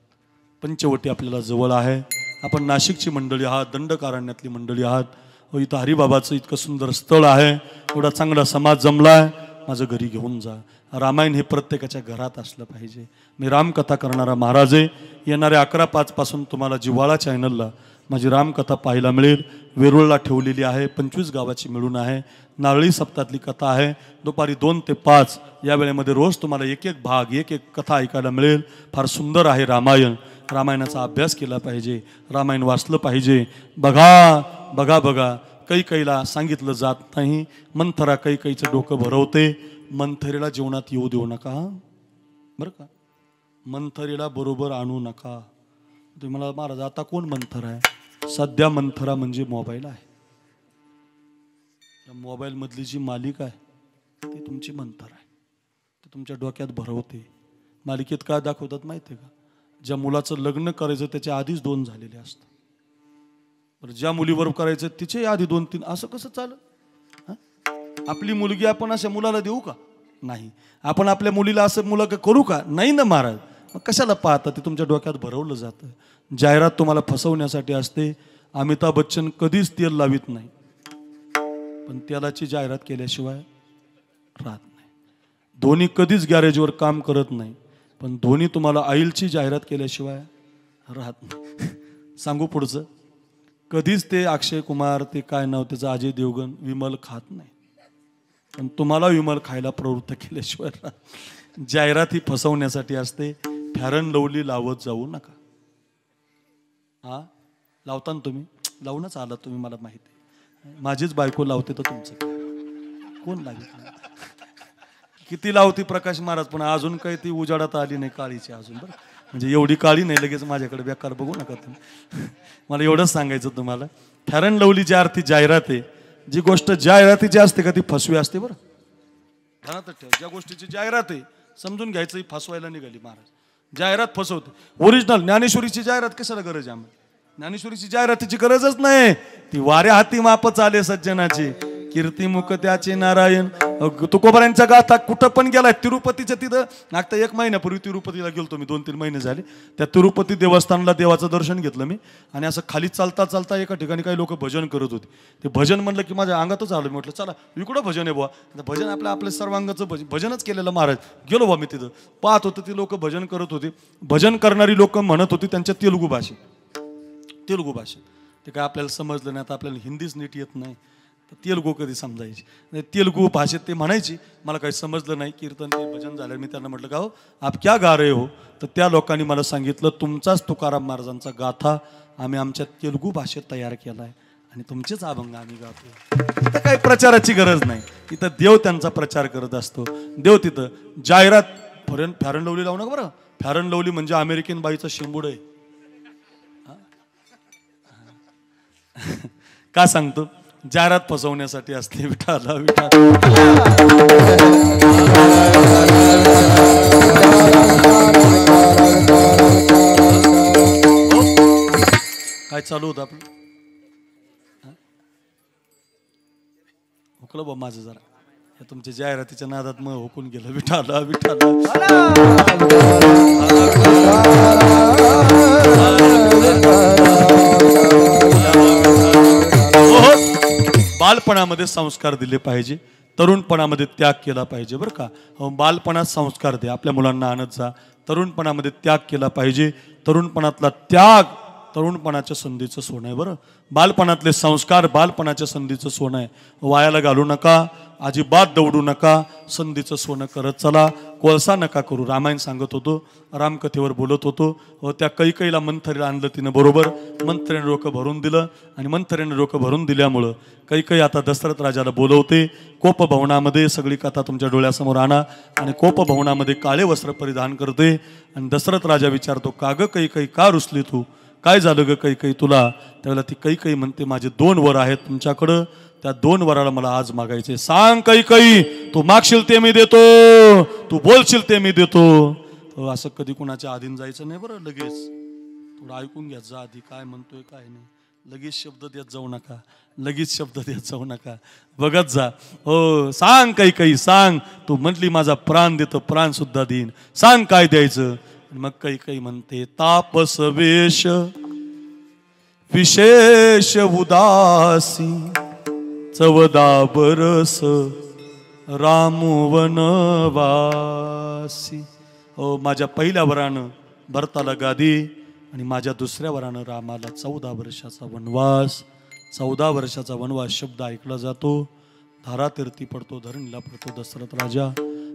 पंचवटी आपल्याला जवळ आहे. आपण नाशिकची मंडळी आहात, दंडकारण्यातली मंडळी आहात. व इथं हरिबाबाचं इतकं सुंदर स्थळ आहे, एवढा चांगला समाज जमलाय. माझं घरी घेऊन जा. रामायण हे प्रत्येकाच्या घरात असलं पाहिजे. मी रामकथा करणारा महाराज आहे. येणाऱ्या 11/5 पासून तुम्हाला जिव्हाळा चॅनलला माझी रामकथा पाहायला मिळेल. वेरूळला ठेवलेली आहे. 25 गावाची मिळून आहे. नारळी सप्तातली कथा आहे. दुपारी 2 ते 5 या वेळेमध्ये रोज तुम्हाला एक भाग, एक कथा ऐकायला मिळेल. फार सुंदर आहे रामायण. रामायणाचा अभ्यास केला पाहिजे. रामायण वाचलं पाहिजे. बघा बघा बघा, कैकेयीला सांगितलं जात नाही. मंथरा कैकेयीचं डोकं भरवते. मंथरेला जेवणात येऊ देऊ नका, बरं का. मंथरेला बरोबर आणू नका. तुम्ही मला, महाराज आता कोण मंथर आहे? सध्या मंथरा म्हणजे मोबाईल आहे. त्या मोबाईल मधली जी मालिका आहे ती तुमची मंथर आहे. ती तुमच्या डोक्यात भरवते. मालिकेत काय दाखवतात माहिती आहे का? ज्या मुलाचं लग्न करायचं त्याच्या आधीच 2 झालेले असतात. बरं, ज्या मुलीबरोबर करायचं तिचे आधी 2-3. असं कसं चालेल? आपली मुलगी आपण अशा मुलाला देऊ का? नाही. आपण आपल्या मुलीला असं मुलं करू का? नाही ना महाराज. मग कशाला पाहता? ते तुमच्या डोक्यात भरवलं जातं. जाहिरात तुम्हाला फसवण्यासाठी असते. अमिताभ बच्चन कधीच तेल लावित नाही, पण तेलाची जाहिरात केल्याशिवाय राहत नाही. धोनी कधीच गॅरेजवर काम करत नाही, पण धोनी तुम्हाला ऑइलची जाहिरात केल्याशिवाय राहत नाही. सांगू पुढचं. कधीच ते अक्षय कुमार, ते काय नाव त्याचं, अजय देवगण, विमल खात नाही, पण तुम्हाला विमल खायला प्रवृत्त केल्याशिवाय राहत. जाहिरात ही फसवण्यासाठी असते. फॅरन लवली लावत जाऊ नका. हा, लावता ना तुम्ही? लावूनच आला तुम्ही, मला माहिती आहे. माझीच बायको लावते तर तुमचं कोण लावते? किती लावती प्रकाश महाराज, पण अजून काही ती उजाडात आली नाही काळीची अजून. बरं, म्हणजे एवढी काळी नाही लगेच माझ्याकडे बेकार बघू नका तुम्ही. मला एवढंच सांगायचं तुम्हाला. फॅरन लवली ज्या अर्थी जाहिरात आहे, जी गोष्ट जाहिरातीची असते का ती फसवी असते. बरं, ध्यानात ठेवा. ज्या गोष्टीची जाहिरात आहे समजून घ्यायचं ही फसवायला निघाली महाराज. जाहिरात फसवते. ओरिजिनल ज्ञानेश्वरीची जाहिरात कशाला गरज आहे आम्हाला? ज्ञानेश्वरीची जाहिरातीची गरजच नाही. ती वाऱ्या हाती माप चाले सज्जनाची, कीर्तिमुख त्याचे नारायण. तुकोबारांच्या गाथा कुठं पण गेलाय. तिरुपतीच्या तिथं आता 1 महिन्यापूर्वी तिरुपतीला गेलतो मी, 2-3 महिने झाले. त्या तिरुपती देवस्थानला देवाचं दर्शन घेतलं मी. आणि असं खाली चालता चालता एका ठिकाणी काही लोक भजन करत होते. ते भजन म्हणलं की माझ्या अंगातच आलं. मी म्हटलं चला इकडं भजन आहे बुवा. भजन आपल्या सर्वांगाचं भजनच केलेलं महाराज. गेलो बा मी तिथं, पाहत होतं ती लोक भजन करत होती. भजन करणारी लोक म्हणत होती त्यांच्या तेलुगू भाषेत. ते काय आपल्याला समजलं नाही. आता आपल्याला हिंदीच नीट येत नाही, तेलुगू कधी समजायची. तेलुगू भाषेत ते म्हणायची, मला काही समजलं नाही. कीर्तन ते भजन झालं. मी त्यांना म्हटलं का हो आप क्या गा रहे हो. तर त्या लोकांनी मला सांगितलं तुमचाच तुकाराम महाराजांचा गाथा आम्ही आमच्या तेलुगू भाषेत तयार केला आहे आणि तुमचेच अभंग आम्ही गातो. इथं काही प्रचाराची गरज नाही. इथं देव त्यांचा प्रचार करत असतो. देव तिथं जाहिरात फॅरन लवली लावू नका बरं. फॅरन लवली म्हणजे अमेरिकन बाईचा शिंबूड आहे. का सांगतो, जाहिरात फसवण्यासाठी असते. विठाला विठा काय चालू होतं आपलं. हुकलं बा माझं जरा तुमच्या जाहिरातीच्या नादात मग हुकून गेलं. विठाला विठाला बालपणामध्ये संस्कार दिले पाहिजे. तरुणपणामध्ये त्याग केला पाहिजे बरं का. बालपणात संस्कार दे, आपल्या मुलांना आणत जा. तरुणपणामध्ये त्याग केला पाहिजे. तरुणपणातला त्याग तरुणपणाच्या संधीचं सोनं आहे बरं. बालपणातले संस्कार बालपणाच्या संधीचं सोनं आहे. वायाला घालू नका, अजिबात दौडू नका. संधीचं सोनं करत चला, कोळसा नका करू. रामायण सांगत होतो, रामकथेवर बोलत होतो. त्या कैकेयीला मंथरेला आणलं तिनं बरोबर. मंथरेने डोकं भरून दिलं आणि मंथरेने डोकं भरून दिल्यामुळं कैकेयी आता दशरथ राजाला बोलवते. कोपभवनामध्ये सगळी कथा तुमच्या डोळ्यासमोर आणा. आणि कोपभवनामध्ये काळे वस्त्र परिधान करते आणि दशरथ राजा विचारतो, का ग कैकेयी का रुसली तू, काय झालं ग कैकेयी तुला. त्यावेळेला ती कैकेयी म्हणते, माझे 2 वर आहेत तुमच्याकडं, त्या 2 वराला मला आज मागायचे. सांग कैकेयी, तू मागशील ते मी देतो, तू बोलशील ते मी देतो. असं कधी कुणाच्या आधीन जायचं नाही बरं. लगेच थोडं ऐकून घ्या जा आधी काय म्हणतोय काय नाही. लगेच शब्द देत जाऊ नका, लगेच शब्द देत जाऊ नका, बघत जा. हो सांग कैकेयी सांग, तू म्हटली माझा प्राण देतो, प्राण सुद्धा देईन, सांग काय द्यायचं. मग कैकेयी म्हणते, तापस वेश विशेष उदासी, चवदा बरस रामू वनवासी. हो माझ्या पहिल्या वरानं भरताला गादी आणि माझ्या दुसऱ्या वरानं रामाला 14 वर्षाचा वनवास. 14 वर्षाचा वनवास शब्द ऐकला जातो. धारातीर्थी पडतो, धरणीला पडतो दशरथ राजा.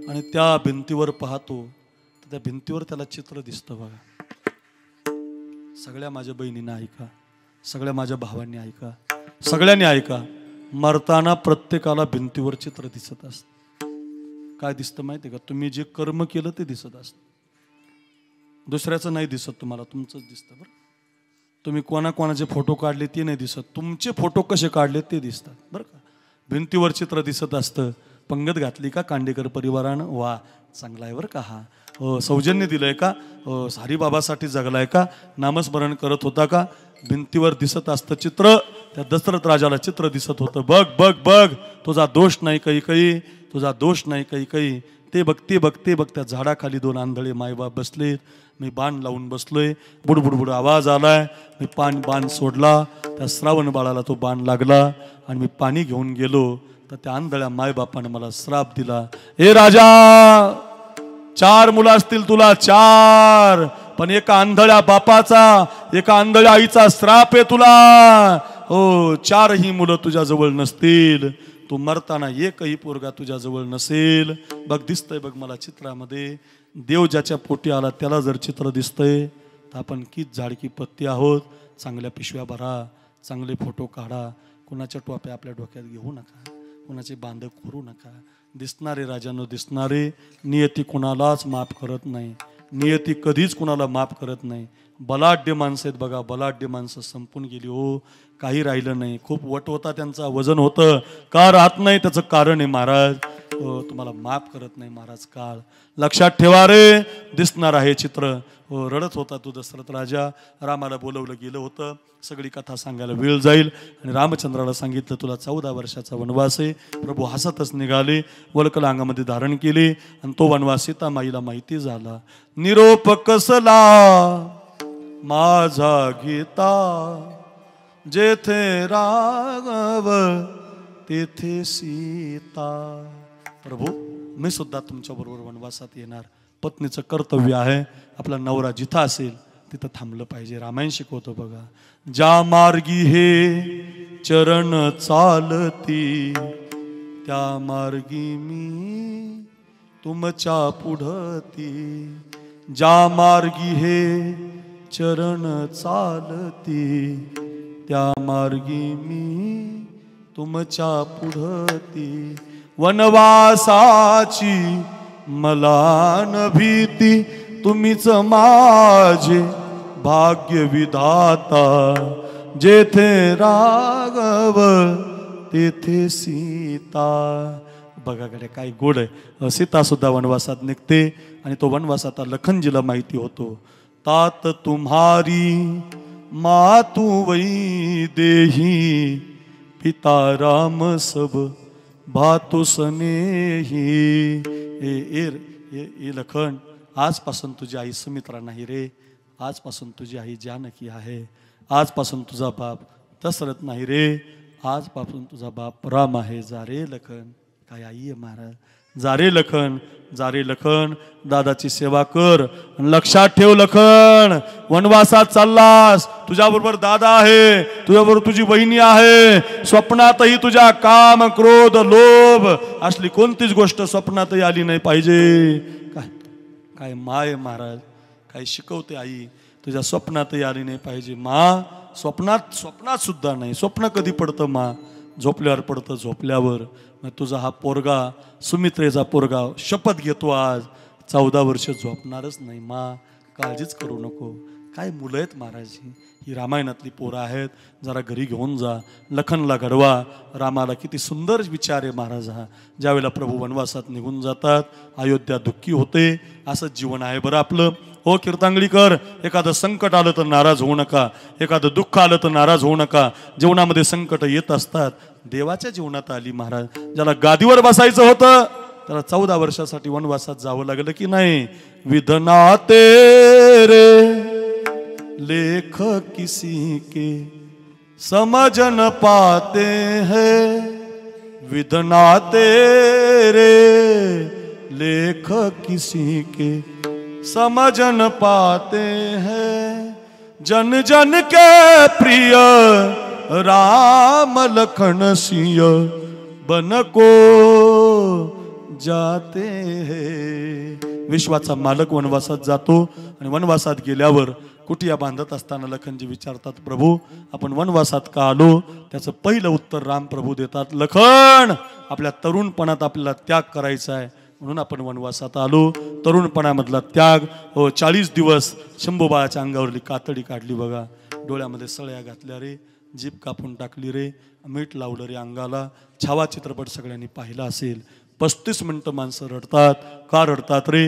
आणि त्या भिंतीवर पाहतो, त्या भिंतीवर त्याला चित्र दिसतं बघा. सगळ्या माझ्या बहिणींना ऐका, सगळ्या माझ्या भावांनी ऐका, सगळ्यांनी ऐका. मरताना प्रत्येकाला भिंतीवर चित्र दिसत असत. काय दिसतं माहिती का, तुम्ही जे कर्म केलं ते दिसत असत. दुसऱ्याचं नाही दिसत तुम्हाला, तुमचंच दिसतं बरं. तुम्ही कोणाकोणाचे फोटो काढले ते नाही दिसत, तुमचे फोटो कसे काढले ते दिसतात बरं का. भिंतीवर चित्र दिसत असतं. पंगत घातली का कांडेकर परिवारानं, वा चांगला आहे बरं का हा. सौजन्य दिलंय का, हरिबाबासाठी जगलाय का, नामस्मरण करत होता का. भिंतीवर दिसत असतं चित्र. त्या दशरथ राजाला चित्र दिसत होतं. बघ बघ बघ, तुझा दोष नाही कैकेयी, तुझा दोष नाही कैकेयी. ते बघते बघते बघ, त्या झाडाखाली 2 आंधळे मायबाप बसलेत. मी बाण लावून बसलोय, बुडबुडबुड आवाज आलाय. मी बाण सोडला, त्या श्रावण बाळाला तो बाण लागला आणि मी पाणी घेऊन गेलो. तर त्या आंधळ्या मायबापाने मला श्राप दिला. हे राजा, 4 मुलं असतील तुला, 4, पण एका आंधळ्या बापाचा, एका आंधळ्या आईचा श्राप आहे तुला. हो 4ही मुलं तुझ्या जवळ नसतील, तू मरताना एकही पोरगा तुझ्या जवळ नसेल. बघ दिसतंय बघ मला चित्रामध्ये. देव ज्याच्या पोटी आला त्याला जर चित्र दिसतंय तर आपण किती झाडकी पत्ती आहोत. चांगल्या पिशव्या भरा, चांगले फोटो काढा. कुणाच्या टोप्या आपल्या डोक्यात घेऊ नका, कुणाचे बांध करू नका. दिसणारे राजानं दिसणारे. नियती कुणालाच माफ करत नाही, नियती कधीच कुणाला माफ करत नाही. बलाढ्य माणसं आहेत बघा, बलाढ्य माणसं संपून गेली हो, काही राहिलं नाही. खूप वट होता त्यांचा, वजन होतं, का राहत नाही त्याचं कारण आहे महाराज. तुम्हाला माफ करत नाही महाराज काळ. लक्षात ठेवा रे. दिसणार आहे चित्र. रडत होता तो दशरथ राजा. रामाला बोलवलं गेलं होतं. सगळी कथा सांगायला वेळ जाईल आणि रामचंद्राला सांगितलं तुला 14 वर्षाचा वनवास आहे. प्रभू हसतच निघाले. वल्कल अंगामध्ये धारण केले आणि तो वनवास सीतामाईला माहिती झाला. निरोप कसला माझा गीता, जेथे राघव तेथे सीता. प्रभू मी सुद्धा तुमच्या बरोबर वनवासात येणार. पत्नीचं कर्तव्य आहे आपला नवरा जिथं असेल तिथं थांबलं पाहिजे. रामायण शिकवतो बघा. ज्या मार्गी हे चरण चालती त्या मार्गी मी तुमच्या पुढती. ज्या मार्गी हे चरण चालती त्या मार्गी मी तुमच्या पुढती. वनवासाची मला न भीती, तुम्हीच माझे भाग्य विधाता. जेथे राघव तेथे सीता. बघा कडे काय गोड आहे. सीता सुद्धा वनवासात निघते आणि तो वनवास आता लखनजीला माहिती होतो. तात तुम्हारी मातु वही देही, पिता राम सब भातु स्नेही. ए लखन, आजपासून तुझी आई सुमित्रा नाही रे. आजपासून तुझी आई जानकी आहे. आजपासून तुझा बाप दशरथ नाही रे. आजपासून तुझा बाप राम आहे. जा रे लखन. काय आई आहे महाराज. जा रे लखन, जा रे लखन. दादाची सेवा कर. लक्षात ठेव लखन, वनवासात चाललास तुझ्याबरोबर दादा आहे, तुझ्याबरोबर तुझी बहिणी आहे. स्वप्नातही तुझ्या काम क्रोध लोभ असली कोणतीच गोष्ट स्वप्नातही आली नाही पाहिजे. काय काय माय महाराज, काय शिकवते आई. तुझ्या स्वप्नातही आली नाही पाहिजे मा. स्वप्नात सुद्धा नाही. स्वप्न कधी पडतं मा? झोपल्यावर पडतं. झोपल्यावर. मग तुझा हा पोरगा सुमित्रेचा पोरगा शपथ घेतो आज 14 वर्ष झोपणारच नाही मा. काळजीच करू नको. काय मुलं आहेत महाराज. ही रामायणातली पोरं आहेत. जरा घरी घेऊन जा. लखनला घडवा. रामाला किती सुंदर विचार आहे महाराज हा. ज्यावेळेला प्रभू वनवासात निघून जातात अयोध्या दुःखी होते. असंच जीवन आहे बरं आपलं. हो कीर्तांगलीकर, एखादं संकट आलं तर नाराज होऊ नका. एखादं दुःख आलं तर नाराज होऊ नका. जीवनामध्ये संकट येत असतात. देवाच्या जीवनात आली महाराज. ज्याला गादीवर बसायचं होतं त्याला 14 वर्षासाठी वनवासात जावं लागलं की नाही. विधना तेरे लेख किसी के समझ न पाते हैं. विधना तेरे लेख किसी के समझ न पाते हैं. जन जन के प्रिय राम लखन सिंह बन को जाते हैं. विश्वाचा मालक वनवासात जातो आणि वनवासात गेल्यावर कुटिया बांधत असताना लखनजी विचारतात प्रभू आपण वनवासात का आलो. त्याचं पहिलं उत्तर राम प्रभू देतात. लखन, आपल्या तरुणपणात आपल्याला त्याग करायचा आहे म्हणून आपण वनवासात आलो. तरुणपणामधला त्याग. 40 दिवस शंभूबाळाच्या अंगावरली कातडी काढली बघा. डोळ्यामध्ये सळ्या घातल्या रे. जीभ कापून टाकली रे. मीठ लावलं रे अंगाला. छावा चित्रपट सगळ्यांनी पाहिला असेल. 35 मिनिटं माणसं रडतात. का रडतात रे?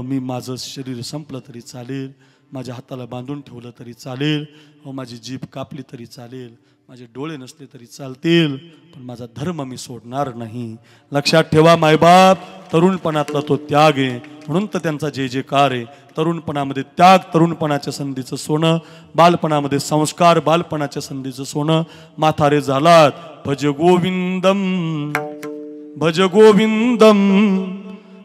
मी माझं शरीर संपलं तरी चालेल. माझ्या हाताला बांधून ठेवलं तरी चालेल. माझी जीभ कापली तरी चालेल. माझे डोळे नसले तरी चालतील. पण माझा धर्म मी सोडणार नाही. लक्षात ठेवा मायबाप, तरुणपणातला तो त्याग आहे म्हणून तर त्यांचा जय जयकार आहे. तरुणपणामध्ये त्याग, तरुणपणाच्या संधीचं सोनं. बालपणामध्ये संस्कार, बालपणाच्या संधीचं सोनं. म्हातारे झालात भज गोविंदम भज गोविंदम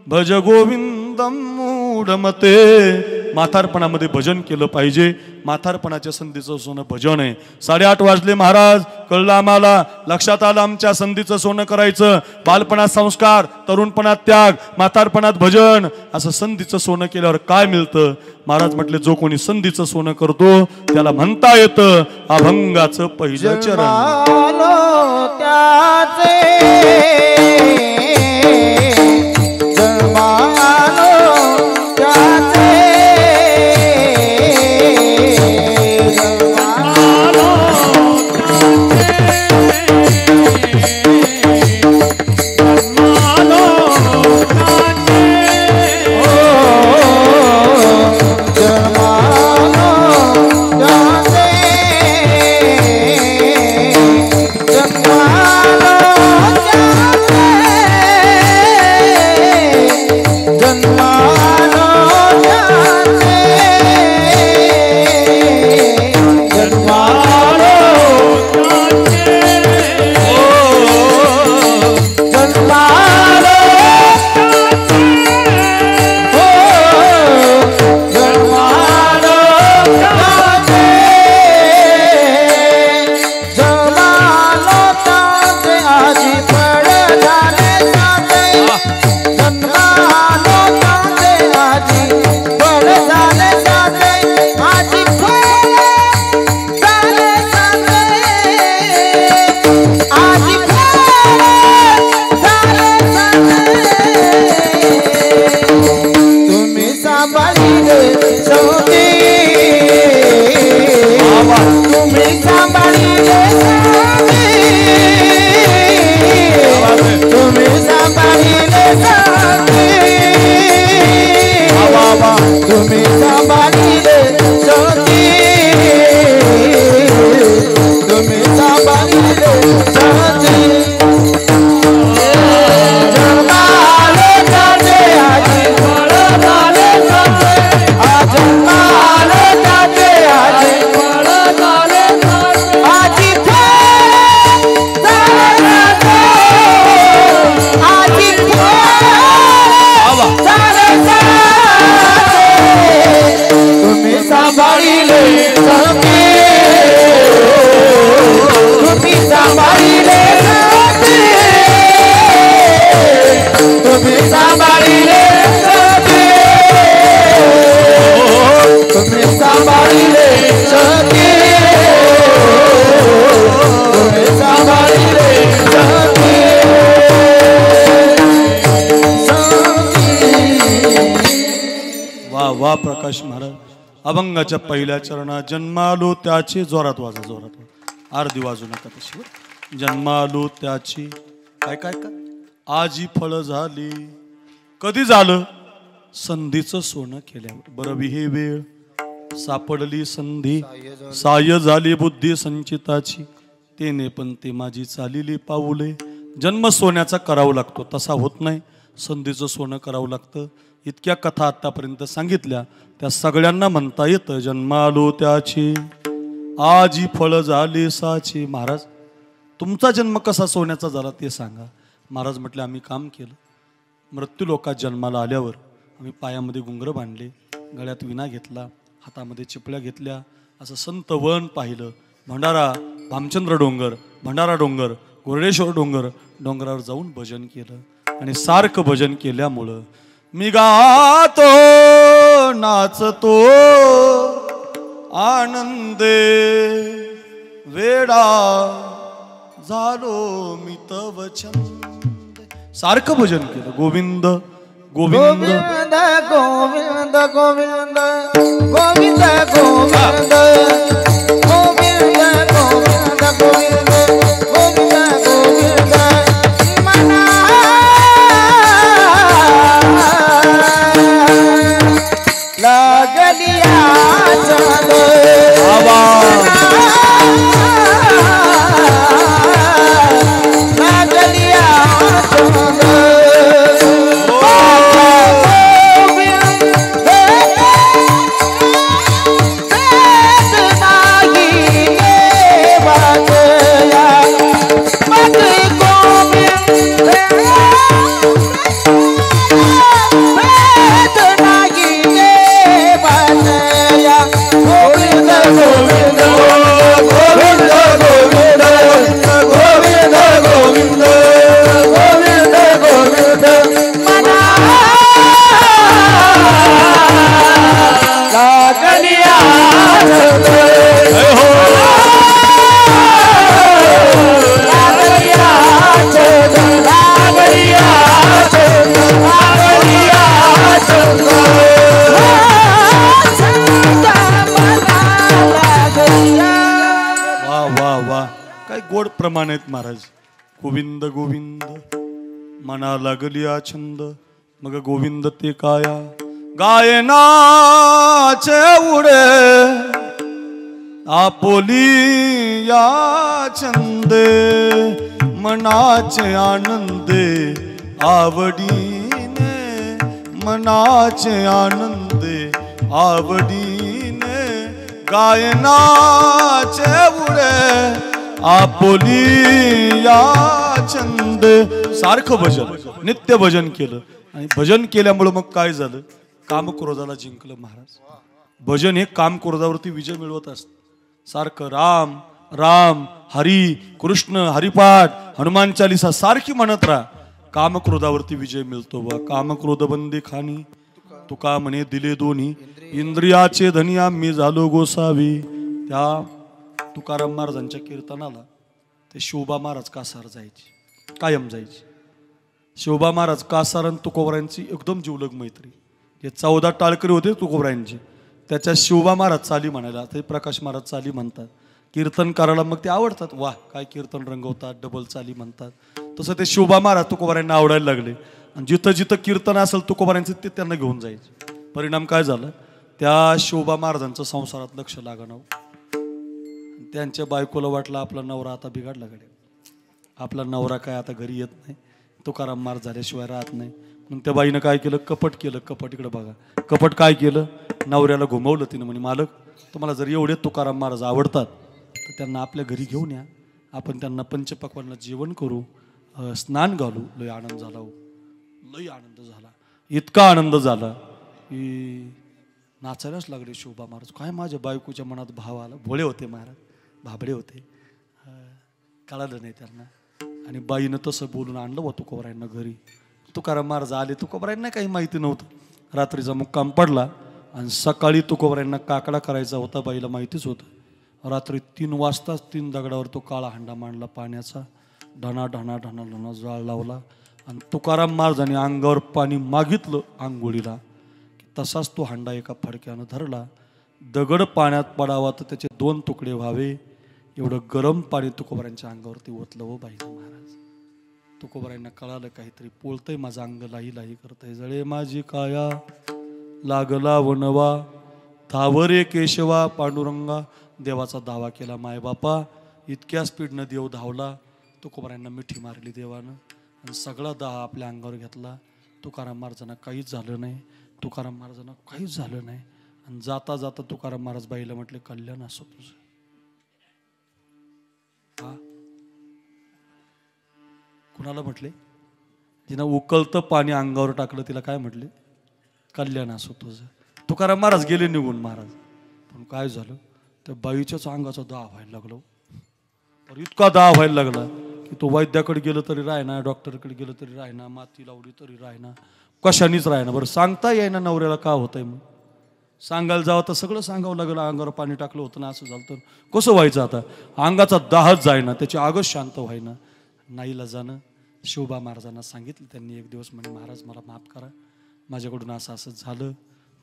भज गोविंदम मूढमते. म्हातारपणामध्ये भजन केलं पाहिजे. म्हातारपणाच्या संधीचं सोनं भजन आहे. 8:30 वाजले महाराज. कळलं आम्हाला. लक्षात आलं आमच्या संधीचं सोनं करायचं. बालपणात संस्कार, तरुणपणात त्याग, म्हातारपणात भजन. असं संधीचं सोनं केल्यावर काय मिळतं? महाराज म्हटले जो कोणी संधीचं सोनं करतो त्याला म्हणता येतं अभंगाचं पहिलं चरण. No प्रकाश महाराज अभंगाच्या पहिल्या चरणात जन्मालो त्याची जोरात वाजा जोरात आरती वाजू नका तशी जन्मालो त्याची काय काय काय आजी फळ झाली कधी झालं संधीचं सोनं केल्यावर बरं हे वेळ सापडली संधी साय झाली बुद्धी संचिताची तेने पण ते माझी चालिली पाऊले जन्म सोन्याचा करावं लागतो तसा होत नाही संधीचं सोनं करावं लागतं इतक्या कथा आतापर्यंत सांगितल्या त्या सगळ्यांना म्हणता येतं जन्मालो त्याची आजी फळ झाली साची महाराज तुमचा जन्म कसा सोन्याचा झाला ते सांगा महाराज म्हटले आम्ही काम केलं मृत्यू लोकात जन्माला आल्यावर आम्ही पायामध्ये घुंगरं बांधले गळ्यात विणा घेतला हातामध्ये चिपळ्या घेतल्या असं संत वन पाहिलं भंडारा भामचंद्र डोंगर भंडारा डोंगर गोरडेश्वर डोंगर डोंगरावर जाऊन भजन केलं आणि सारखं भजन केल्यामुळं मी गातो नाचतो आनंदे वेडा झालो मी तव छंद सारखं भजन केलं गोविंद गोविंद गोविंद गोविंद गोविंद गोविंद गोविंद गोविंद गोविंद गोविंद गोविंद मना लागलिया चांद लागलिया चांद गोड प्रमाण आहेत महाराज गोविंद गोविंद मना लागलिया छंद मग गोविंद ते काया गायनाचे उडे आपोली या छंदे मनाचे आनंदे आवडीने मनाचे आनंदे आवडीने गायनाचे उडे आपोली या छंद सारखं भजन नित्य भजन केलं आणि भजन केल्यामुळं मग काय झालं काम क्रोधाला जिंकलं महाराज भजन हे काम क्रोधावरती विजय मिळवत असत सारखं राम राम हरी कृष्ण हरिपाठ हनुमान चालीसा सारखी म्हणत राहा काम क्रोधावरती विजय मिळतो बा काम क्रोध बंदी खानी तुका म्हणे दिले दोन्ही इंद्रियाचे धनिया मी झालो गोसावी त्या तुकाराम महाराजांच्या कीर्तनाला ते शोभा महाराज कासार जायचे कायम जायचे शोभा महाराज कासार आणि तुकोबरायांची एकदम जीवलग मैत्री जे 14 टाळकरी होते तुकोबरायांचे त्याच्या शोभा महाराज चाली म्हणायला ते प्रकाश महाराज चाली म्हणतात कीर्तन करायला मग ते आवडतात वाह काय कीर्तन रंगवतात डबल चाली म्हणतात तसं ते शोभा महाराज तुकोबरायांना आवडायला लागले आणि जिथं जिथं कीर्तन असेल तुकोबरायांचे ते त्यांना घेऊन जायचे परिणाम काय झाला त्या शोभा महाराजांचं संसारात लक्ष लागणं त्यांच्या बायकोला वाटलं आपला नवरा आता बिघडला गड्या आपला नवरा काय आता घरी येत नाही तुकाराम महाराज झाल्याशिवाय राहत नाही म्हणून त्या बाईनं काय केलं कपट केलं कपट इकडे बघा कपट काय केलं नवऱ्याला घुमवलं तिनं म्हणे मालक तुम्हाला जर एवढे तुकाराम महाराज आवडतात तर त्यांना आपल्या घरी घेऊन या आपण त्यांना पंचपक्वांना जेवण करू स्नान घालू लय आनंद झाला हो लय आनंद झाला इतका आनंद झाला की नाचायलाच लागले शोभा महाराज काय माझ्या बायकोच्या मनात भाव आला भोळे होते महाराज भाबडे होते कळालं नाही त्यांना आणि बाईनं तसं बोलून आणलं व तुकोबरायांना घरी तुकाराम महाराज आले तुकोबरायांना काही माहिती नव्हतं रात्रीचा मुक्काम पडला आणि सकाळी तुकोबरायांना काकडा करायचा होता बाईला माहितीच होतं रात्री 3 वाजताच 3 दगडावर तो काळा हांडा मांडला पाण्याचा ढणा ढणा ढणा ढणा जाळ लावला आणि तुकाराम महाराजांनी अंगावर पाणी मागितलं आंघोळीला तसाच तो हांडा एका फडक्यानं धरला. दगड पाण्यात पडावा तर त्याचे 2 तुकडे व्हावे एवढं गरम पाणी तुकोबारांच्या अंगावरती ओतलं. हो बाई महाराज, तुकोबारांना कळालं काहीतरी पोळतंय, माझं अंग लाही लाही करतंय. जळे माझी काया लागला वनवा, धावरे केशवा पांडुरंगा. देवाचा दावा केला मायबापा. इतक्या स्पीडनं देव धावला. तुकोबारांना मिठी मारली देवानं आणि सगळा दाह आपल्या अंगावर घेतला. तुकाराम महाराजांना काहीच झालं नाही. तुकाराम महाराजांना काहीच झालं नाही. आणि जाता जाता तुकाराम महाराज बाईला म्हटले, कल्याण असो तुझं. हा, कुणाला म्हटले? जिनं उकळतं पाणी अंगावर टाकलं तिला काय म्हटले? कल्याण असो तुझं. तुकाराम महाराज गेले निघून महाराज. पण काय झालं, त्या बाईच्याच अंगाचा दाह व्हायला लागलो. तर इतका दाह व्हायला लागला की तो वैद्याकडे गेलं तरी राहना, डॉक्टरकडे गेलं तरी राहना, माती लावली तरी राहना, कशानीच राहना. बरं सांगता येईना नवऱ्याला का होतंय. मग सांगायला जावं तर सगळं सांगावं लागलं. अंगावर पाणी टाकलं होतं ना, असं झालं तर कसं व्हायचं आता. अंगाचा दाहच जायना, त्याची आगच शांत व्हायना. नाईला जाणं शिवबा महाराजांना सांगितलं त्यांनी एक दिवस. म्हणे महाराज मला माफ करा, माझ्याकडून असं असं झालं.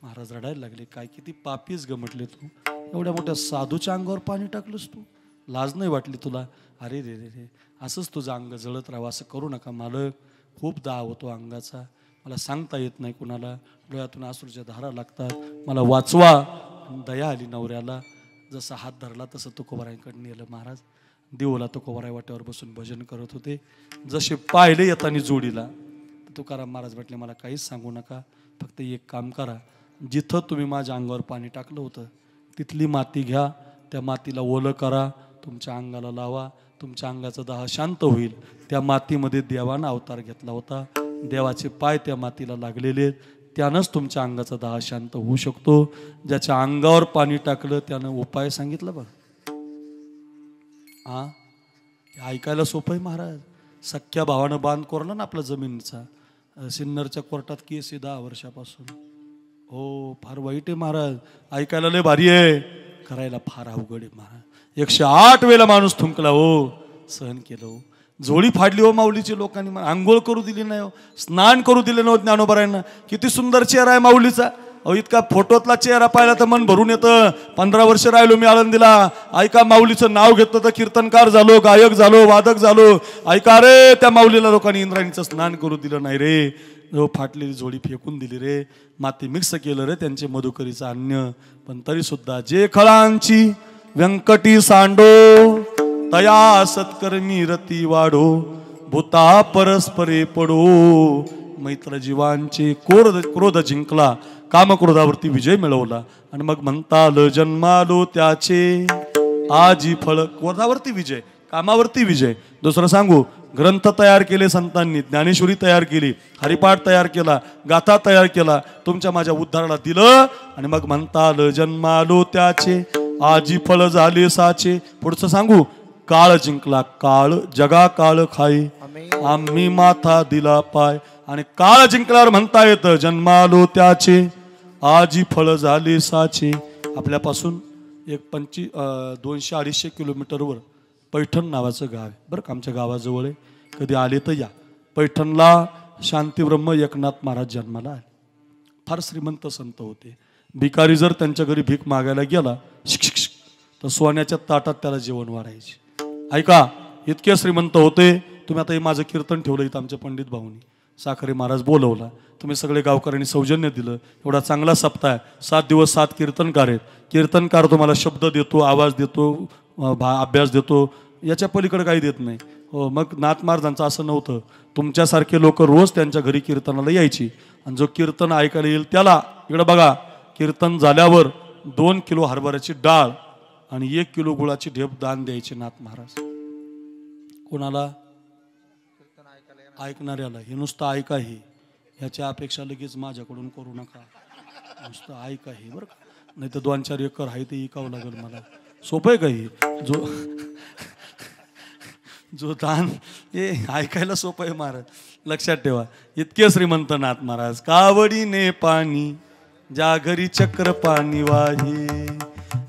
महाराज रडायला लागले. काय किती पापीच ग म्हटले तू, एवढ्या मोठ्या साधूच्या अंगावर पाणी टाकलंस तू, लाज नाही वाटली तुला? अरे रे रे रे, असंच तुझं अंग जळत राहावं, असं करू नका मालक. खूप दाह होतो अंगाचा, मला सांगता येत नाही कुणाला, डोळ्यातून आसूरच्या धारा लागतात, मला वाचवा. दया आली नवऱ्याला. जसा हात धरला तसं तुकोबारायांकडे नेलं महाराज. देवला तुकोबाराय वाट्यावर बसून भजन करत होते. जसे पाहिले येताना जोडीला, तुकाराम महाराज म्हटले मला काहीच सांगू नका, फक्त एक काम करा, जिथं तुम्ही माझ्या अंगावर पाणी टाकलं होतं तिथली माती घ्या, त्या मातीला ओलं करा, तुमच्या अंगाला लावा, तुमच्या अंगाचा दाह शांत होईल. त्या मातीमध्ये देवानं अवतार घेतला होता, देवाचे पाय त्या मातीला लागलेले, त्यानंच तुमच्या अंगाचा दाह शांत होऊ शकतो. ज्याच्या अंगावर पाणी टाकलं त्यानं उपाय सांगितला बघ. हा, ऐकायला सोपं आहे महाराज. सख्या भावानं बांध कोरला ना आपला जमिनीचा, सिन्नरच्या कोर्टात केस आहे 10 वर्षापासून. हो, फार वाईट आहे महाराज. ऐकायला लय भारी आहे, करायला फार अवघड आहे महाराज. 108 वेळेला माणूस थुंकला हो, सहन केलं हो. झोळी फाडली हो माऊलीची लोकांनी, आंघोळ करू दिली नाही हो, स्नान करू दिले नव्हते ज्ञानोबारायांना. किती सुंदर चेहरा आहे माऊलीचा. अहो इतका फोटोतला चेहरा पाहिला तर मन भरून येतं. 15 वर्ष राहिलो मी आळंदीला. ऐका, माऊलीचं नाव घेतलं तर कीर्तनकार झालो, गायक झालो, वादक झालो. ऐका रे, त्या माऊलीला लोकांनी इंद्रायणीचं स्नान करू दिलं नाही रे. फाटलेली झोळी फेकून दिली रे, माती मिक्स केलं रे त्यांचे मधुकरीचं अन्न. पण तरी सुद्धा जे खळांची व्यंकटी सांडो, तया सत्कर्मी रती वाढो, भूता परस्परे पडो. मैत्र जीवांचे क्रोध जिंकला, कामक्रोधावरती विजय मिळवला. आणि मग म्हणताल जन्मालो त्याचे आजी फळ. क्रोधावरती विजय, कामावरती विजय. दुसरं सांगू, ग्रंथ तयार केले संतांनी, ज्ञानेश्वरी तयार केली, हरिपाठ तयार केला, गाथा तयार केला, तुमच्या माझ्या उद्धाराला दिलं. आणि मग म्हणताल जन्मालो त्याचे आजी फळ झाले साचे. पुढचं सांगू, काळ जिंकला काळ, जगा काळ खाई, आम्ही माथा दिला पाय. आणि काळ जिंकल्यावर म्हणता येतं जन्मालो त्याचे आजी फळ झाले साचे. आपल्यापासून एक 200-250 किलोमीटरवर पैठण नावाचं गाव आहे बरं का, आमच्या गावाजवळ आहे. कधी आले तर या. पैठणला शांतीब्रह्म एकनाथ महाराज जन्माला आले. फार श्रीमंत संत होते. भिकारी जर त्यांच्या घरी भीक मागायला गेला तर सोन्याच्या ताटात त्याला जेवण वाढायचे. ऐका, इतके श्रीमंत होते. तुम्ही आता हे माझं कीर्तन ठेवलं इथं आमच्या पंडित भाऊनी, साखरे महाराज बोलवला, तुम्ही सगळे गावकऱ्यांनी सौजन्य दिलं. एवढा चांगला सप्ताह आहे, 7 दिवस 7 कीर्तनकार आहेत. कीर्तनकार तुम्हाला शब्द देतो, आवाज देतो, अभ्यास देतो, याच्या पलीकडे काही देत नाही हो. मग नाथ महाराजांचं असं नव्हतं. तुमच्यासारखे लोक रोज त्यांच्या घरी कीर्तनाला यायची. आणि जो कीर्तन ऐकायला येईल त्याला, इकडं बघा, कीर्तन झाल्यावर 2 किलो हरभऱ्याची डाळ आणि 1 किलो गुळाची ढेप दान द्यायचे नाथ महाराज. कोणाला? ऐकणाऱ्याला. हे नुसतं ऐका, हे ह्याच्या अपेक्षा लगेच माझ्याकडून करू नका. नुसतं ऐका हे बरं का, नाही तर 2-4 एकर आहे ते ऐकावं लागेल मला. सोपं आहे का हे? जो दान हे ऐकायला सोपं आहे महाराज, लक्षात ठेवा. इतके श्रीमंत नाथ महाराज. कावडीने पाणी ज्या घरी चक्र पाणी वाहे,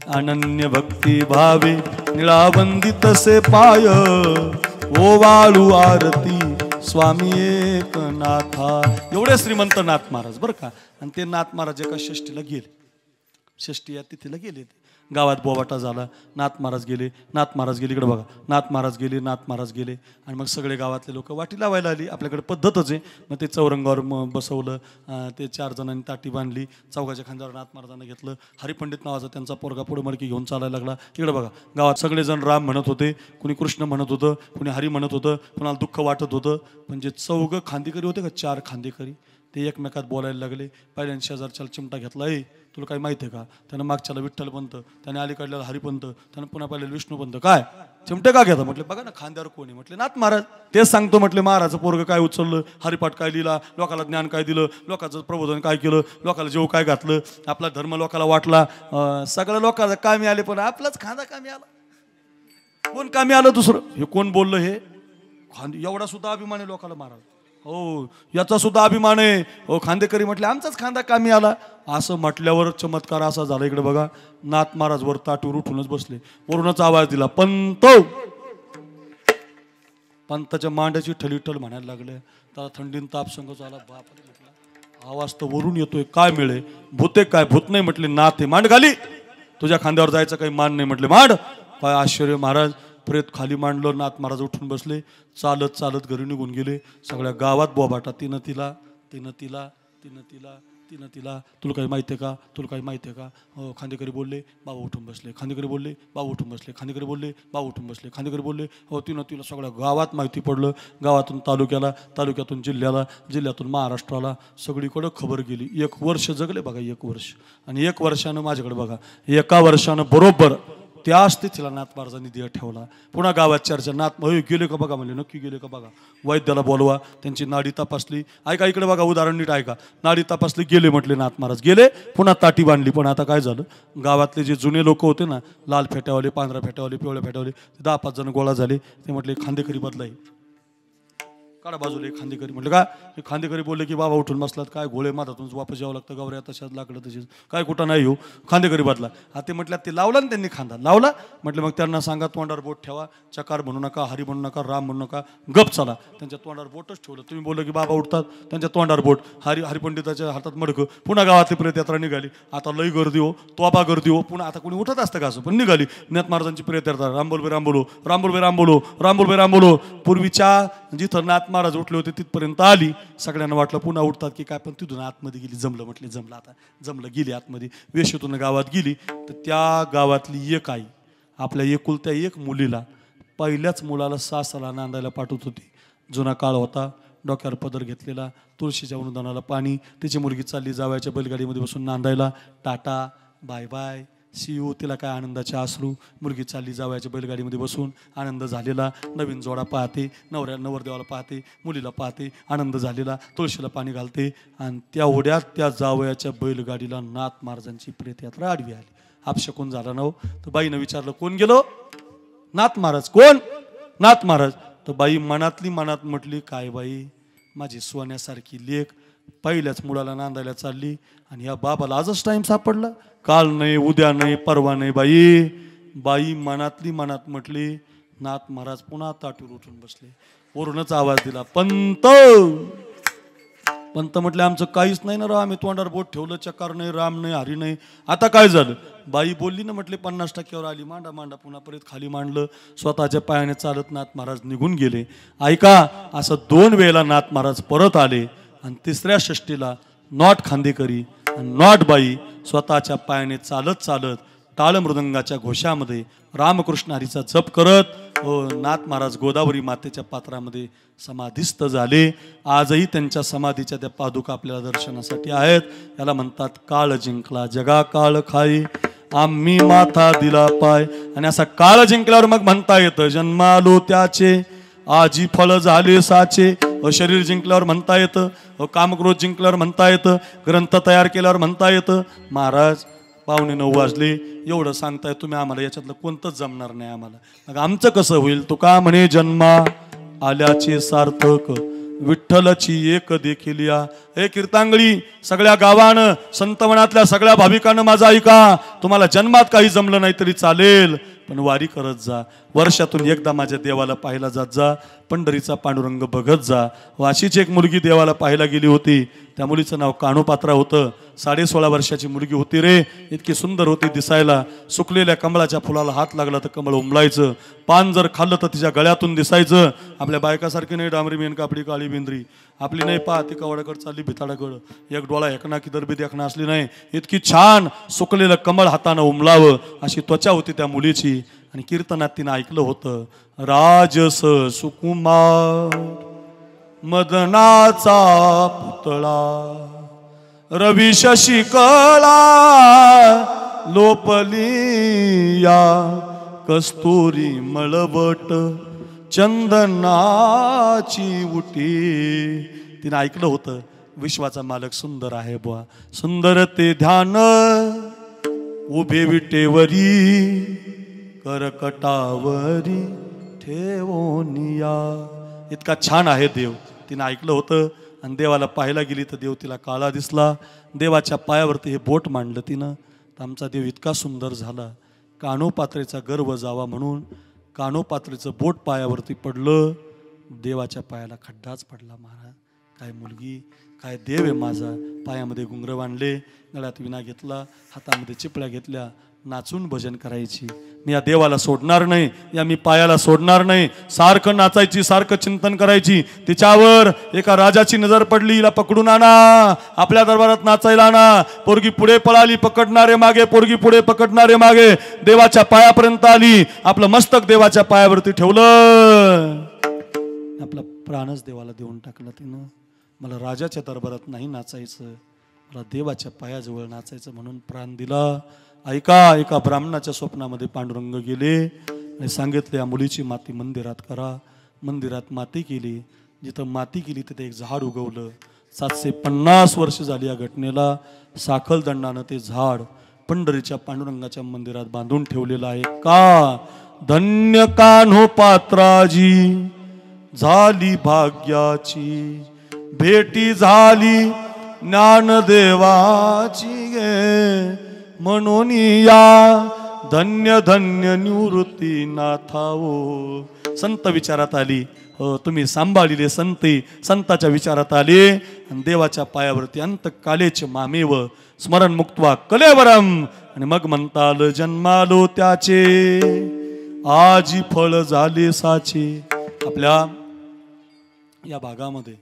अनन्य भक्ती भावे निळावंदी तसे पाय. ओ वाळू आरती स्वामी एकनाथा. एवढे श्रीमंत नाथ महाराज बरं का. आणि ते नाथ महाराज एका षष्टीला गेले, षष्टी या तिथीला गेले. गावात बोबाटा झाला, नाथ महाराज गेले, नाथ महाराज गेले, इकडे बघा, नाथ महाराज गेले, नाथ महाराज गेले. आणि मग सगळे गावातले लोक वाटी लावायला आली. आपल्याकडे पद्धतच आहे. मग ते चौरंगावर बसवलं, ते 4 जणांनी ताटी बांधली, चौघाच्या खांद्यावर नाथ महाराजांना घेतलं. हरिपंडित नावाचा त्यांचा पोरगा पुढे मडकी घेऊन चालायला लागला. इकडे बघा, गावात सगळेजण राम म्हणत होते, कुणी कृष्ण म्हणत होतं, कुणी हरी म्हणत होतं, कुणाला दुःख वाटत होतं. पण जे चौघं खांदेकरी होते का, 4 खांदेकरी, ते एकमेकात बोलायला लागले. पहिल्यांदा शेजारच्याला चिमटा घेतला, ए तुला काही माहिती आहे का? त्यानं मागच्याला विठ्ठलपंत, त्याने अलीकडल्याला हरिपंत, त्यानं पुन्हा पाहिलेलं विष्णुपंत. काय चिमटे का घेता? म्हटले बघा ना खांद्यावर कोणी. म्हटले नाथ महाराज. तेच सांगतो म्हटले, महाराजचं पोरगं काय उचललं, हरिपाठ काय लिहिला, लोकाला ज्ञान काय दिलं, लोकांचं प्रबोधन काय केलं, लोकाला जेव काय घातलं, आपला धर्म लोकाला वाटला, सगळ्या लोकांना कामी आले, पण आपलाच खांदा कामी आला. कोण कामी आलं दुसरं? हे कोण बोललं? हे एवढा सुद्धा अभिमान आहे लोकाला महाराज. हो, याचा सुद्धा अभिमान आहे. हो, खांदेकरी म्हटले आमचाच खांदा कामी आला. असं म्हटल्यावर चमत्कार असा झाला. इकडे बघा, नाथ महाराज वर ताटूर उठूनच बसले, वरूनच आवाज दिला, पंत. पंताच्या मांड्याची ठलीठल म्हणायला लागले. त्याला थंडीन ताप संघ झाला. बापरे म्हटला, आवाज तर वरून येतोय, काय मिळे? भूते काय? भूत नाही म्हटले, नाथ आहे. मांड खाली, तुझ्या खांद्यावर जायचं काही मान नाही म्हटले. मांड. काय आश्चर्य महाराज. प्रेत खाली मांडलं, नाथ महाराज उठून बसले, चालत चालत घरी निघून गेले. सगळ्या गावात बोबाटा, तिनं तिला, तिनं तिला, तिनं तिला, तिनं तिला, तुला काही माहिती आहे का, तुला काही माहिती आहे का? हो, खांदेकरी बोलले, बाबा उठून बसले, खांदेकरी बोलले, बाबा उठून बसले, खांदेकरी बोलले, बाबा उठून बसले, खांदेकरी बोलले. हो, तिनं तिला सगळ्या गावात माहिती पडलं. गावातून तालुक्याला, तालुक्यातून जिल्ह्याला, जिल्ह्यातून महाराष्ट्राला, सगळीकडं खबर गेली. 1 वर्ष जगले बघा, 1 वर्ष. आणि 1 वर्षानं माझ्याकडे बघा, 1 वर्षानं बरोबर त्याच तिथीला नाथ महाराजांनी देह ठेवला. पुन्हा गावात चर्चा, नाथ गेले का बघा म्हणले. नक्की गेले का बघा. वैद्याला बोलवा, त्यांची नाडी तपासली. ऐका इकडे बघा, उदाहरण नीट ऐका. नाडी तपासली, गेले म्हटले नाथ महाराज, गेले. पुन्हा ताटी बांधली. पण आता काय झालं, गावातले जे जुने लोक होते ना, लाल फेट्यावाले, पांढऱ्या फेट्यावाले, पिवळ्या फेट्यावाले, 10-5 जण गोळा झाले. ते म्हटले खांदेकरी बदलाय, काढा बाजूला. एक खांदेकरी म्हटलं का? खांदेकरी बोलले की बाबा उठून बसलात, काय घोळे मारातून वापस यावं लागतं, गवऱ्या तशाच लाकडं तशीच, काय कुठं नाही येऊ. खांदेकरी बदला. हा ते म्हटलं, ते लावला ना त्यांनी खांदा लावला. म्हटलं मग त्यांना सांगा तोंडावर बोट ठेवा, चकार म्हणू नका, हरी म्हणू नका, राम म्हणू नका, गप चला. त्यांच्या तोंडावर बोटच ठेवलं. तुम्ही बोललं की बाबा उठतात, त्यांच्या तोंडावर बोट, हरिपंडिताच्या हातात मडकं. पुन्हा गावातली प्रेतयात्रा निघाली. आता लई गर्दी हो, तोबा गर्दी हो. पुन्हा आता कोणी उठत असतं का असं, पण निघाली नाथ महाराजांची प्रेतयात्रा. राम बोल बे राम बोलो, राम बोल बे राम बोलो, राम बोल बे राम बोलो. पूर्वीच्या जिथं नाथ महाराज उठले होते तिथपर्यंत आली. सगळ्यांना वाटलं पुन्हा उठतात की काय, पण तिथून आतमध्ये गेली. जमलं म्हटले, जमलं आता जमलं, गेली आतमध्ये. वेशीतून गावात गेली. तर त्या गावातली एक आई आपल्या एकुलत्या 1 मुलीला, पहिल्याच मुलाला सासला नांदायला पाठवत होती. जुना काळ होता, डोक्यावर पदर घेतलेला, तुळशीच्या अनुदानाला पाणी. तिची मुलगी चालली जावयाच्या बैलगाडीमध्ये बसून नांदायला. Tata bye bye see you. तिला काय आनंदाचे अश्रू. मुलगी चालली जावयाच्या बैलगाडीमध्ये बसून, आनंद झालेला. नवीन जोडा पाहते, नवरदेवाला पाहते, मुलीला पाहते, आनंद झालेला. तुळशीला पाणी घालते. आणि त्या ओढ्यात त्या जावयाच्या बैलगाडीला नाथ महाराजांची प्रेतयात्रा आडवी आली. अपशकून झाला ना हो. तर बाईनं विचारलं, कोण गेलो? नाथ महाराज. कोण? नाथ महाराज. तर बाई मनातली मनात म्हटली, काय बाई, माझी सोन्यासारखी लेक पहिल्याच मुलाला नांदायला चालली, आणि या बाबाला आजच टाइम सापडला, काल नाही, उद्या नाही, परवा नाही. बाई बाई मनातली मनात म्हटली. नाथ महाराज पुन्हा ताटूर उठून बसले. वरूनच आवाज दिला, पंत. पंत म्हटले, आमचं काहीच नाही ना राव, आम्ही तोंडावर बोट ठेवलं, चकार नाही, राम नाही, हरी नाही. आता काय झालं? बाई बोलली ना, म्हटले 50% आली. मांडा मांडा. पुन्हा परत खाली मांडलं. स्वतःच्या पायाने चालत नाथ महाराज निघून गेले. ऐका, असं 2 वेळेला नाथ महाराज परत आले. आणि 3ऱ्या षष्टीला नॉट खांदेकरी आणि नॉट बाई स्वतःच्या पायाने चालत चालत टाळ मृदंगाच्या घोषामध्ये रामकृष्ण हरीचा जप करत नाथ महाराज गोदावरी मातेच्या पात्रामध्ये समाधिस्थ झाले. आजही त्यांच्या समाधीच्या त्या पादुका आपल्याला दर्शनासाठी आहेत. याला म्हणतात काळ जिंकला जगा काळ खाई, आम्ही माथा दिला पाय. आणि असा काळ जिंकल्यावर मग म्हणता येतं, जन्मालो त्याचे आजी फळ झाले साचे. शरीर जिंकल्यावर म्हणता येतं, कामक्रोध जिंकल्यावर म्हणता येतं, ग्रंथ तयार केल्यावर म्हणता येतं. महाराज 9:15 वाजले, एवढं सांगताय तुम्ही आम्हाला, याच्यातलं कोणतंच जमणार नाही आम्हाला. मग आमचं कसं होईल? तुका म्हणे, जन्मा आल्याचे सार्थक, विठ्ठलची एक देखील या. हे कीर्तांगळी सगळ्या गावानं, संतमनातल्या सगळ्या भाविकांना माझा ऐका. तुम्हाला जन्मात काही जमलं नाही तरी चालेल, पण वारी करत जा. वर्षातून एकदा माझ्या देवाला पाहायला जात जा. पंढरीचा पांडुरंग बघत जा. व अशीच एक मुलगी देवाला पाहायला गेली होती. त्या मुलीचं नाव कानोपात्रा होतं. 16.5 वर्षाची मुलगी होती रे. इतकी सुंदर होती दिसायला. सुकलेल्या कमळाच्या फुलाला हात लागला तर कमळ उमलायचं. पान जर खाल्लं तर तिच्या गळ्यातून दिसायचं. आपल्या बायकासारखी नाही डांबरी मेन कापडी काळी बिंद्री. आपली नाही पा ती कवडाकड चालली भिताडाकड. एक डोळा एकना की दरबी देखणं असली नाही. इतकी छान सुकलेलं कमळ हातानं उमलावं अशी त्वचा होती त्या मुलीची. आणि कीर्तनात तिनं ऐकलं होतं, राजस सुकुमार मदनाचा पुतळा रवी शशिकला लोपली या कस्तुरी मळवट चंदनाची उटी. तिने ऐकलं होतं विश्वाचा मालक सुंदर आहे बुवा. सुंदर ते ध्यान उभे विटेवरी करकटावरी ठेवोनिया. इतका छान आहे देव. तिने ऐकलं होतं आणि देवाला पाहायला गेली तर देव तिला काळा दिसला. देवाच्या पायावरती हे बोट मांडलं तिनं. तर आमचा देव इतका सुंदर झाला. कानोपात्रेचा गर्व जावा म्हणून कानोपात्रेचं बोट पायावरती पडलं. देवाच्या पायाला खड्डाच पडला. महाराज काय मुलगी काय देव आहे माझा. पायामध्ये घुंगरं बांधले, गळ्यात विणा घेतला, हातामध्ये चिपळ्या घेतल्या, नाचून भजन करायची. मी या देवाला सोडणार नाही, या मी पायाला सोडणार नाही. सारखं नाचायची, सारखं चिंतन करायची. तिच्यावर एका राजाची नजर पडली. हिला पकडून आणा, आपल्या दरबारात नाचायला आणा. पोरगी पुढे पळाली, पकडणारे मागे. पोरगी पुढे, पकडणारे मागे. देवाच्या पायापर्यंत आली. आपलं मस्तक देवाच्या पायावरती ठेवलं. आपला प्राणच देवाला देऊन टाकला तिनं. मला राजाच्या दरबारात नाही नाचायचं, मला देवाच्या पायाजवळ नाचायचं म्हणून प्राण दिला. ऐका, एका ब्राह्मणाच्या स्वप्नामध्ये पांडुरंग गेले आणि सांगितले या मुलीची माती मंदिरात करा. मंदिरात माती केली. जिथं माती केली तिथे एक झाड उगवलं. 750 वर्ष झाली या घटनेला. साखळदंडानं ते झाड पंढरीच्या पांडुरंगाच्या मंदिरात बांधून ठेवलेलं आहे. का धन्य कान्होपात्राजी झाली भाग्याची भेटी झाली ज्ञानदेवाची गे. म्हणून या धन्य धन्य निवृत्ती नाथाओ. संत विचारात आली. हो तुम्ही सांभाळिले संते. संताच्या विचारात आले आणि देवाच्या पायावरती अंतकालेच मामेव स्मरण मुक्त्वा कलेवरम. आणि मग म्हणताल जन्मालो त्याचे आजी फळ झाले साचे. आपल्या या भागामध्ये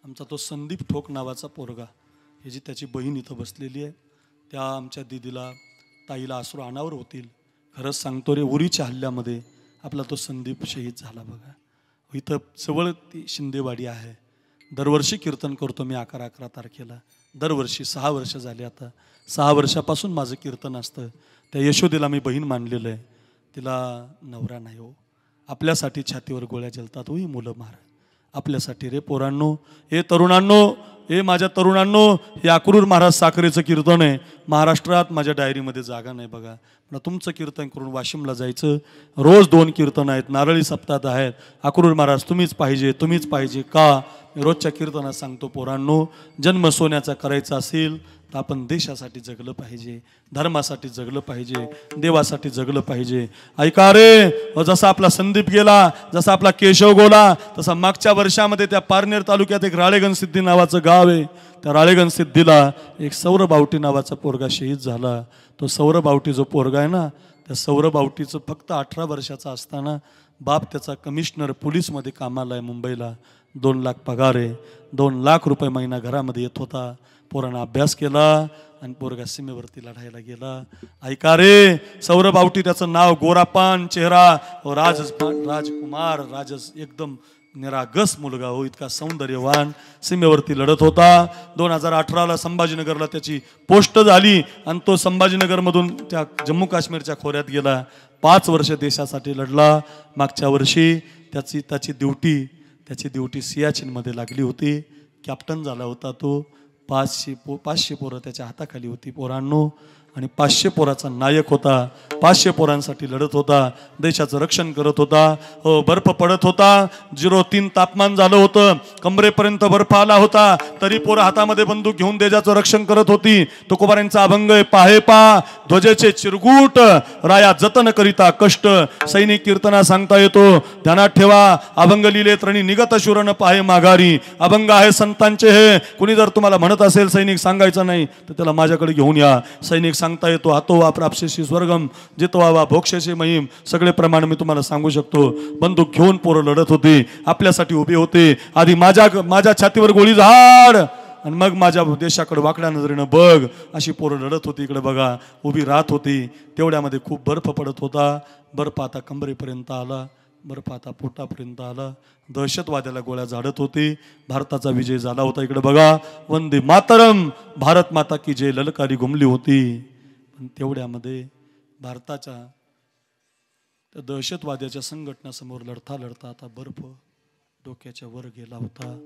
आमचा तो संदीप ठोक नावाचा पोरगा, हे जी त्याची बहीण इथं बसलेली आहे, त्या आमच्या दीदीला ताईला अश्रू अनावर होतील. खरंच सांगतो रे, उरीच्या हल्ल्यामध्ये आपला तो संदीप शहीद झाला बघा. इथं जवळ ती शिंदेवाडी आहे. दरवर्षी कीर्तन करतो मी 11 तारखेला. दरवर्षी 6 वर्ष झाली आता. 6 वर्षापासून माझं कीर्तन असतं. त्या यशोदेला मी बहीण मानलेलं आहे. तिला नवरा नाही हो. आपल्यासाठी छातीवर गोळ्या जलतात हो ही मुलं महाराज. आपल्यासाठी रे पोरांनो, हे तरुणांनो, हे माझ्या तरुणांनो, हे अक्रूर महाराज साखरेचं कीर्तन आहे. महाराष्ट्रात माझ्या डायरीमध्ये जागा नाही बघा. मला तुमचं कीर्तन करून वाशिमला जायचं. रोज 2 कीर्तन आहेत, नारळी सप्ताह आहेत. अक्रूर महाराज तुम्हीच पाहिजे, तुम्हीच पाहिजे. का मी रोजच्या कीर्तनात सांगतो पोरांनो, जन्म सोन्याचा करायचा असेल तर आपण देशासाठी जगलं पाहिजे, धर्मासाठी जगलं पाहिजे, देवासाठी जगलं पाहिजे. ऐका रे, जसा आपला संदीप गेला, जसा आपला केशव गोला, तसा मागच्या वर्षामध्ये त्या पारनेर तालुक्यात एक राळेगण सिद्धी नावाचं गाव आहे. त्या राळेगण सिद्धीला एक सौरबावटी नावाचा पोरगा शहीद झाला. तो सौरबावटी जो पोरगा आहे ना, त्या सौरबावटीचं फक्त 18 वर्षाचा असताना बाप त्याचा कमिशनर पोलीसमध्ये कामाला आहे मुंबईला. 2 लाख पगार आहे. 2 लाख रुपये महिना घरामध्ये येत होता. पोरानं अभ्यास केला आणि पोरगा सीमेवरती लढायला गेला. ऐका रे, सौरबावटी त्याचं नाव, गोरापान चेहरा, राजकुमार, एकदम निरागस मुलगा हो, इतका सौंदर्यवान, सीमेवरती लढत होता. 2018ला संभाजीनगरला त्याची पोस्ट झाली आणि तो संभाजीनगरमधून त्या जम्मू काश्मीरच्या खोऱ्यात गेला. 5 वर्ष देशासाठी लढला. मागच्या वर्षी त्याची ड्युटी सियाचीनमध्ये लागली होती. कॅप्टन झाला होता तो. 500 पोरं त्याच्या हाताखाली होती. पोरांनो, आणि 500 पोराचा नायक होता. 500 पोरांसाठी लढत होता. देशाचं रक्षण करत होता. बर्फ पडत होता. 0.3 तापमान झालं होतं. कमरेपर्यंत बर्फ आला होता. तरी पोरं हातामध्ये बंदूक घेऊन देशाचं रक्षण करत होती. तुकोबारांचा अभंग पाहे पा ध्वजेचे चिरगूट राया जतन करिता कष्ट. सैनिक कीर्तना सांगता येतो. ध्यानात ठेवा. अभंग लिहिले त्रणी निगत शूरन पाहे माघारी. अभंग आहे संतांचे. हे कुणी जर तुम्हाला म्हणत असेल सैनिक सांगायचं नाही तर त्याला माझ्याकडे घेऊन या. सैनिक सांगता येतो. हातो वा प्राप्शेशी स्वर्गम जितवा वा भोक्षेशी महिम. सगळे प्रमाण मी तुम्हाला सांगू शकतो. बंदूक घेऊन पोरं लढत होती. आपल्यासाठी उभे होते. आधी माझ्या छातीवर गोळी झाड आणि मग माझ्या देशाकडे वाकड्या नजरेनं बघ अशी पोरं लढत होती. इकडे बघा उभी राहत होती. तेवढ्यामध्ये खूप बर्फ पडत होता. बर्फ आता कमरेपर्यंत आला. बर्फ आता पोटापर्यंत आला. दहशतवाद्याला गोळ्या झाडत होती. भारताचा विजय झाला होता. इकडे बघा वंदे मातरम भारत माता की जय ललकारी घुमली होती. पण तेवढ्यामध्ये भारताच्या त्या दहशतवाद्याच्या संघटनासमोर लढता लढता आता बर्फ डोक्याच्या वर गेला होता.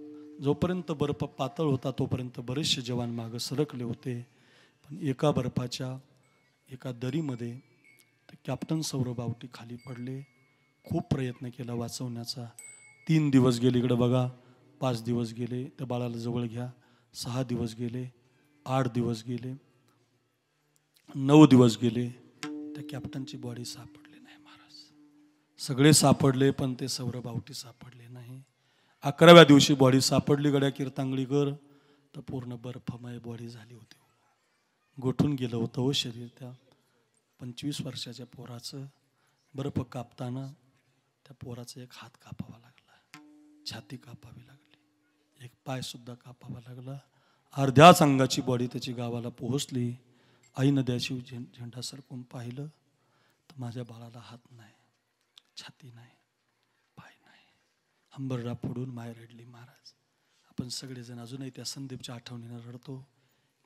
जोपर्यंत बर्फ पातळ होता तोपर्यंत बरेचसे जवान मागं सरकले होते. पण एका बर्फाच्या एका दरीमध्ये ते कॅप्टन सौरभ आवटी खाली पडले. खूप प्रयत्न केला वाचवण्याचा. 3 दिवस गेले. इकडे बघा 5 दिवस गेले. त्या बाळाला जवळ घ्या. 6 दिवस गेले. 8 दिवस गेले. 9 दिवस गेले. त्या कॅप्टनची बॉडी सापडली नाही महाराज. सगळे सापडले पण ते सौरभ आवटी सापडले नाही. 11व्या दिवशी बॉडी सापडली गड्या कीर्तांगळीकर तर पूर्ण बर्फमय बॉडी झाली होती. गोठून गेलं होतं हो शरीर. त्या 25 वर्षाच्या पोराचं बर्फ कापताना त्या पोराचा एक हात कापावा लागला. छाती कापावी लागली. एक पाय सुद्धा कापावा लागला. अर्ध्याच अंगाची बॉडी त्याची गावाला पोहोचली. आईनं द्याशी झेंडा सरकून पाहिलं तर माझ्या बाळाला हात नाही, छाती नाही, पाय नाही. हंबरडा फोडून माय रडली महाराज. आपण सगळेजण अजूनही त्या संदीपच्या आठवणीनं रडतो.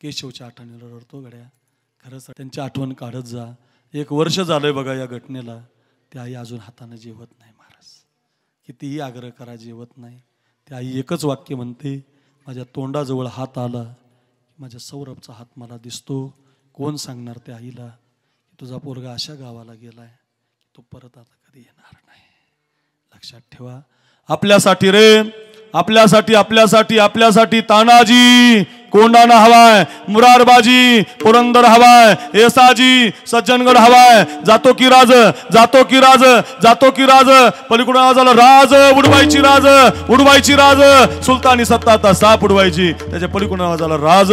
केशवच्या आठवणीनं रडतो गड्या. खरंच त्यांची आठवण काढत जा. 1 वर्ष झालंय बघा या घटनेला. ती आई अजून हाताने जेवत नाही महाराज. कितीही आग्रह करा जेवत नाही. ती आई एकच वाक्य म्हणते, माझ्या तोंडाजवळ हात आला की माझ्या सौरभचा हात मला दिसतो. कोण सांगणार त्या आईला की तुझा पोरगा अशा गावाला गेलाय की तो परत आता कधी येणार नाही. लक्षात ठेवा. आपल्यासाठी रे, आपल्यासाठी आपल्यासाठी आपल्यासाठी तानाजी कोंडाणा हवाय, मुरारबाजी पुरंदर हवाय, येसाजी सज्जनगड हवाय. जातो की राज, जातो की राज, जातो की राज. पलीकडून आवाज आला राज उडवायची, राज उडवायची, राज सुलतानी सत्ता आता साप उडवायची. त्याच्या पलीकडून आवाज आला राज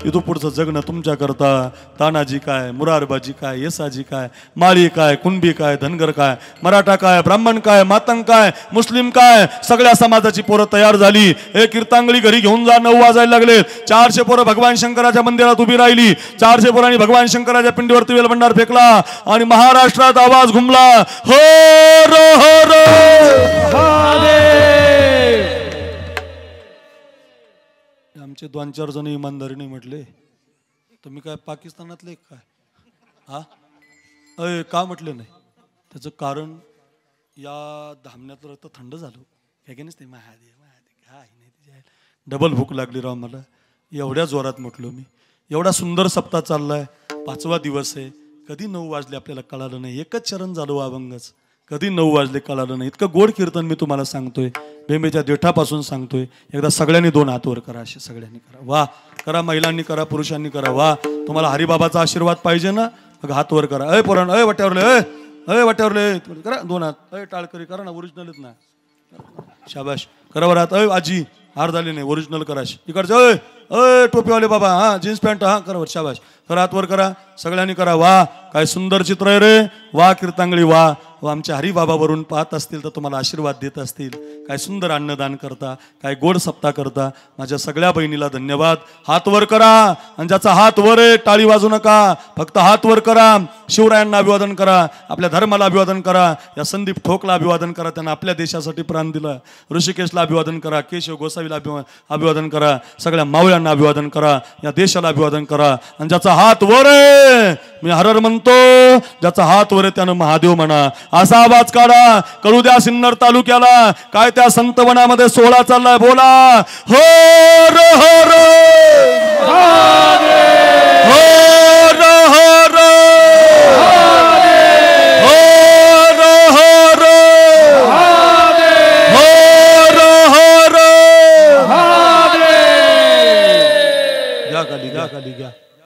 इथून पुढचं जगणं तुमच्या करता. तानाजी काय, मुरारबाजी काय, येसाजी काय, माळी काय, कुणबी काय, धनगर काय, मराठा काय, ब्राह्मण काय, मातंग काय, मुस्लिम काय, सगळ्या समाजाची पोरं तयार झाली. हे कीर्तांगळी घरी घेऊन जा. 9 वाजायला 400 पोरं भगवान शंकराच्या मंदिरात उभी राहिली. 400 पोरांनी भगवान शंकराच्या पिंडीवरती वेलभंडार फेकला आणि महाराष्ट्रात आवाज घुमला हो रो हो रो. आमचे 2-4 जण इमानदारीने म्हटले तुम्ही काय पाकिस्तानातले काय हा का म्हटले नाही. त्याचं कारण या धामण्यातलं रक्त थंड झालं काय की नसते. महादेव महादेव काय नाही डबल भूक लागली राव मला. एवढ्या जोरात म्हटलो मी. एवढा सुंदर सप्ताह चाललाय. 5वा दिवस आहे. कधी 9 वाजले आपल्याला कळालं नाही. एकच चरण झालं अभंगच. कधी 9 वाजले कळालं नाही. इतकं गोड कीर्तन मी तुम्हाला सांगतोय. बेंबेच्या देठापासून सांगतोय. एकदा सगळ्यांनी 2 हात वर करा. असे सगळ्यांनी करा. वा करा. महिलांनी करा, पुरुषांनी करा. वा तुम्हाला हरिबाबाचा आशीर्वाद पाहिजे ना मग हात वर करा. पोरांनो वाट्यावरले वाट्यावरले करा 2 हात. टाळकरी करा ना. ओरिजिनलच ना. शाबाश करा वर हात. आजी हार झाले नाही. ओरिजिनल कराश. इकडचं टोपीवाले बाबा हा जीन्स पॅन्ट हा करा वर. शाबाश करा. हात वर करा. सगळ्यांनी करा. वा काय सुंदर चित्र आहे रे. वा कीर्तांगळी वा. व आमच्या हरिबाबावरून पाहत असतील तर तुम्हाला आशीर्वाद देत असतील. काय सुंदर अन्नदान करता, काय गोड सप्ताह करता. माझ्या सगळ्या बहिणीला धन्यवाद. हात वर करा. आणि ज्याचा हात वर आहे टाळी वाजू नका. फक्त हात वर करा. शिवरायांना अभिवादन करा. आपल्या धर्माला अभिवादन करा. या संदीप ठोकला अभिवादन करा. त्यांना आपल्या देशासाठी प्राण दिला. ऋषिकेशला अभिवादन करा. केशव गोसावीला अभिवादन करा. सगळ्या मावळ्यांना अभिवादन करा. या देशाला अभिवादन करा. आणि ज्याचा हात वर आहे मी हरर म्हणतो. ज्याचा हात वर आहे त्यानं महादेव म्हणा. असा आवाज काढा. कळू द्या सिन्नर तालुक्याला काय त्या संतवनामध्ये सोहळा चाललाय. बोला हो रो हो रो हो रो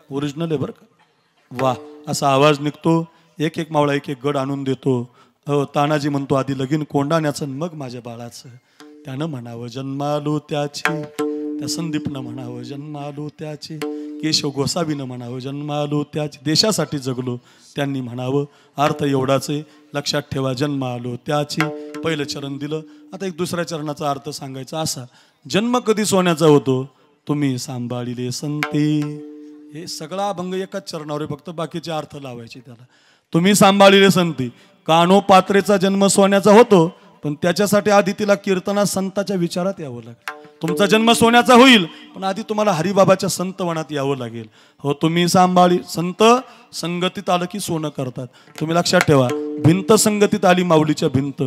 ओरिजिनल आहे बरं का. वा असा आवाज निघतो. एक एक मावळा एक एक गड आणून देतो. तानाजी म्हणतो आधी लगीन कोंडाण्याचं मग माझ्या बाळाचं. त्यानं म्हणावं जन्मालो त्याची, त्या संदीपनं म्हणावं जन्मालो त्याची, केशव गोसावीनं म्हणावं जन्मालो त्याची, देशासाठी जगलो त्यांनी म्हणावं. अर्थ एवढाच आहे, लक्षात ठेवा. जन्मालो त्याची पहिलं चरण दिलं. आता एक दुसऱ्या चरणाचा अर्थ सांगायचा असा. जन्म कधी सोन्याचा होतो, तुम्ही सांभाळिले संते. हे सगळा अभंग एकाच चरणावर आहे, फक्त बाकीचे अर्थ लावायचे त्याला. तुम्ही सांभाळिले संते. कानो पात्रेचा जन्म सोन्याचा होतो, पण त्याच्यासाठी आधी तिला कीर्तना संताच्या विचारात यावं लागेल. तुमचा जन्म सोन्याचा होईल, पण आधी तुम्हाला हरिबाबाच्या संतवनात यावं लागेल. हो तुम्ही सांभाळी. संत संगतीत आलं की सोनं करतात. तुम्ही लक्षात ठेवा. भिंत संगतीत आली माऊलीच्या भिंत,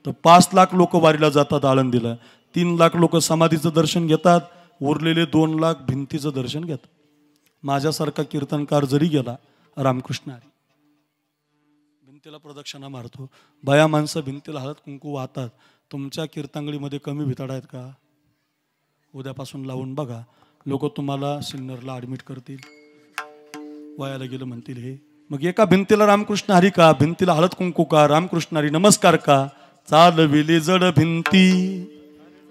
तर 5 लाख लोक वारीला जातात आळंदीला. 3 लाख लोक समाधीचं दर्शन घेतात, उरलेले 2 लाख भिंतीचं दर्शन घेतात. माझ्यासारखा कीर्तनकार जरी गेला, रामकृष्ण हरी, भिंतीला प्रदक्षिणा मारतो. बाया माणसं भिंतीला हळद कुंकू वाहतात. तुमच्या कीर्तांगळीमध्ये कमी भिताड आहेत का? उद्यापासून लावून बघा. लोक तुम्हाला सिन्नरला ॲडमिट करतील, वयाला गेलं म्हणतील हे. मग एका भिंतीला रामकृष्ण हरी का, भिंतीला हळद कुंकू का, रामकृष्ण हरी नमस्कार का? चालविली जड भिंती,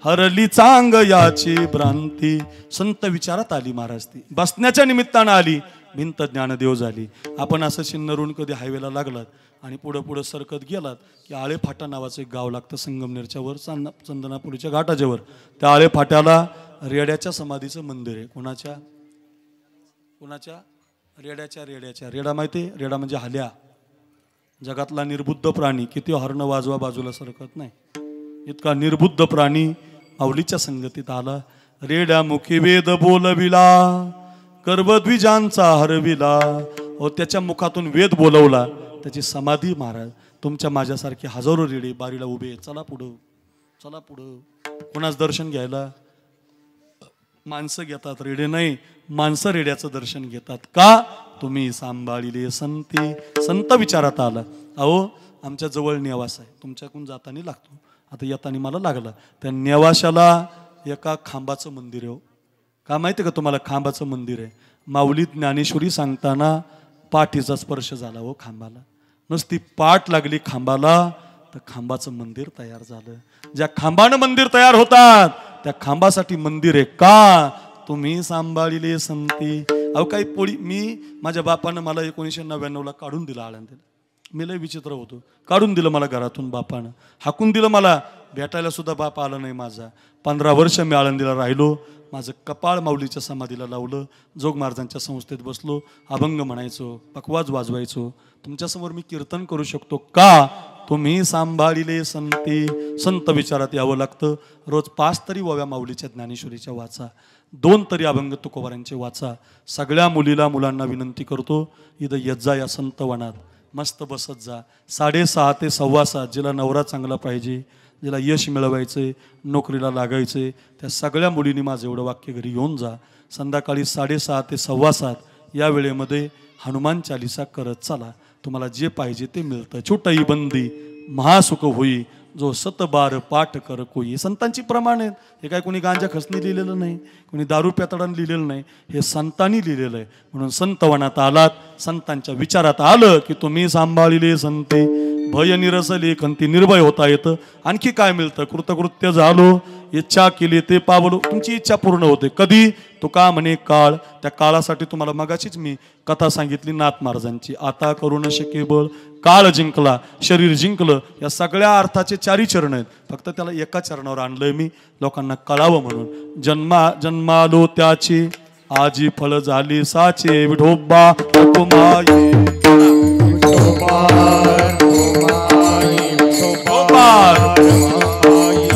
हरली चांग याची भ्रांती. संत विचारात आली महाराज, ती बसण्याच्या निमित्तानं आली, भिंत ज्ञानदेव झाली. आपण असं सिन्नरून कधी हायवेला लागलात आणि पुढं पुढं सरकत गेलात की आळे फाटा नावाचं एक गाव लागतं संगमनेरच्या वर, चंदनापुरीच्या घाटाच्या वर. त्या आळे फाट्याला रेड्याच्या समाधीचं मंदिर आहे. कोणाच्या? रेड्याच्या. रेडा माहिती आहे? रेडा म्हणजे हाल्या, जगातला निर्बुद्ध प्राणी. किती हॉर्न वाजवा बाजूला सरकत नाही, इतका निर्बुद्ध प्राणी माऊलीच्या संगतीत आला. रेड्या मुखी वेद बोलविला, गर्भद्विजांचा हरविला. व त्याच्या मुखातून वेद बोलवला, त्याची समाधी महाराज. तुमच्या माझ्यासारखे हजारो रेडे बारीला उभे, चला पुढं चला पुढं. कोणाच दर्शन घ्यायला? माणसं घेतात, रेडे नाही. माणसं रेड्याचं दर्शन घेतात का? तुम्ही सांभाळिले संते. संत विचारात आला. अहो आमच्या जवळ नेवास आहे, तुमच्याकडून जाताना लागतो, आता येताना मला लागला. त्या नेवाशाला एका खांबाचं मंदिर आहे. का माहिती आहे का तुम्हाला? खांबाचं मंदिर आहे. माऊली ज्ञानेश्वरी सांगताना पाठीचा स्पर्श झाला हो खांबाला. नुसती पाठ लागली खांबाला, तर खांबाचं मंदिर तयार झालं. ज्या खांबानं मंदिर तयार होतात, त्या खांबासाठी मंदिर आहे का? तुम्ही सांभाळिले संती. अहो काही पोळी, मी माझ्या बापानं मला 1999ला काढून दिलं आळंदीला. मी लय विचित्र होतो. काढून दिलं मला घरातून बापानं, हाकून दिलं मला. भेटायला सुद्धा बाप आला नाही माझा. 15 वर्ष मी आळंदीला राहिलो. माझं कपाळ माऊलीच्या समाधीला लावलं, जोग महाराजांच्या संस्थेत बसलो, अभंग म्हणायचो, पकवाज वाजवायचो. तुमच्यासमोर मी कीर्तन करू शकतो का? तुम्ही सांभाळिले संते. संत विचारात यावं लागतं. रोज 5 तरी ओव्या माऊलीच्या ज्ञानेश्वरीच्या वाचा, 2 तरी अभंग तुकोबारांचे वाचा. सगळ्या मुलांना विनंती करतो, इथं येत जा या संतवनात, मस्त बसत जा. 6:30 ते 6:15 जिला नवरा चांगला पाहिजे, जिला यश मिळवायचंय, नोकरीला लागायचंय, त्या सगळ्या मुलींनी माझं एवढं वाक्य घरी घेऊन जा. संध्याकाळी 6:30 ते 7:15 या वेळेमध्ये हनुमान चालिसा करत चला. तुम्हाला जे पाहिजे ते मिळतं. छोटाई बंदी महासुख होई, जो 7 पाठ कर कोई. संतांची प्रमाण आहेत. हे काय कोणी गांजा खसनी लिहिलेलं नाही, कोणी दारू प्यातडाने लिहिलेलं नाही, हे संतांनी लिहिलेलं आहे. म्हणून संतवनात आलात, संतांच्या विचारात आलं की तुम्ही सांभाळिले संते. भय निरसले खंती, निर्भय होता येतं. आणखी काय मिळतं? कृतकृत्य झालो, इच्छा केली ते पावलो. तुमची इच्छा पूर्ण होते. कधी? तुका म्हणे काळ. त्या काळासाठी तुम्हाला मगाशीच मी कथा सांगितली नाथ महाराजांची. आता करू न शके बळ, काळ जिंकला, शरीर जिंकलं. या सगळ्या अर्थाचे 4 चरण आहेत. फक्त त्याला एका चरणावर आणलंय मी, लोकांना कळावं म्हणून. जन्मालो त्याचे, आजी फळ झाली साचे. विठोबा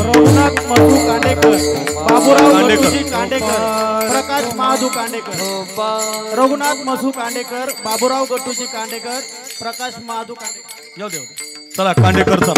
रघुनाथ मधू कांडेकर, बाबूराव गटूजी कांडेकर, प्रकाश महादू कांडेकर. रघुनाथ मधू कांडेकर, बाबूराव गटूजी कांडेकर, प्रकाश महादू कांडेकर. जाऊ दे. चला कांडेकरचा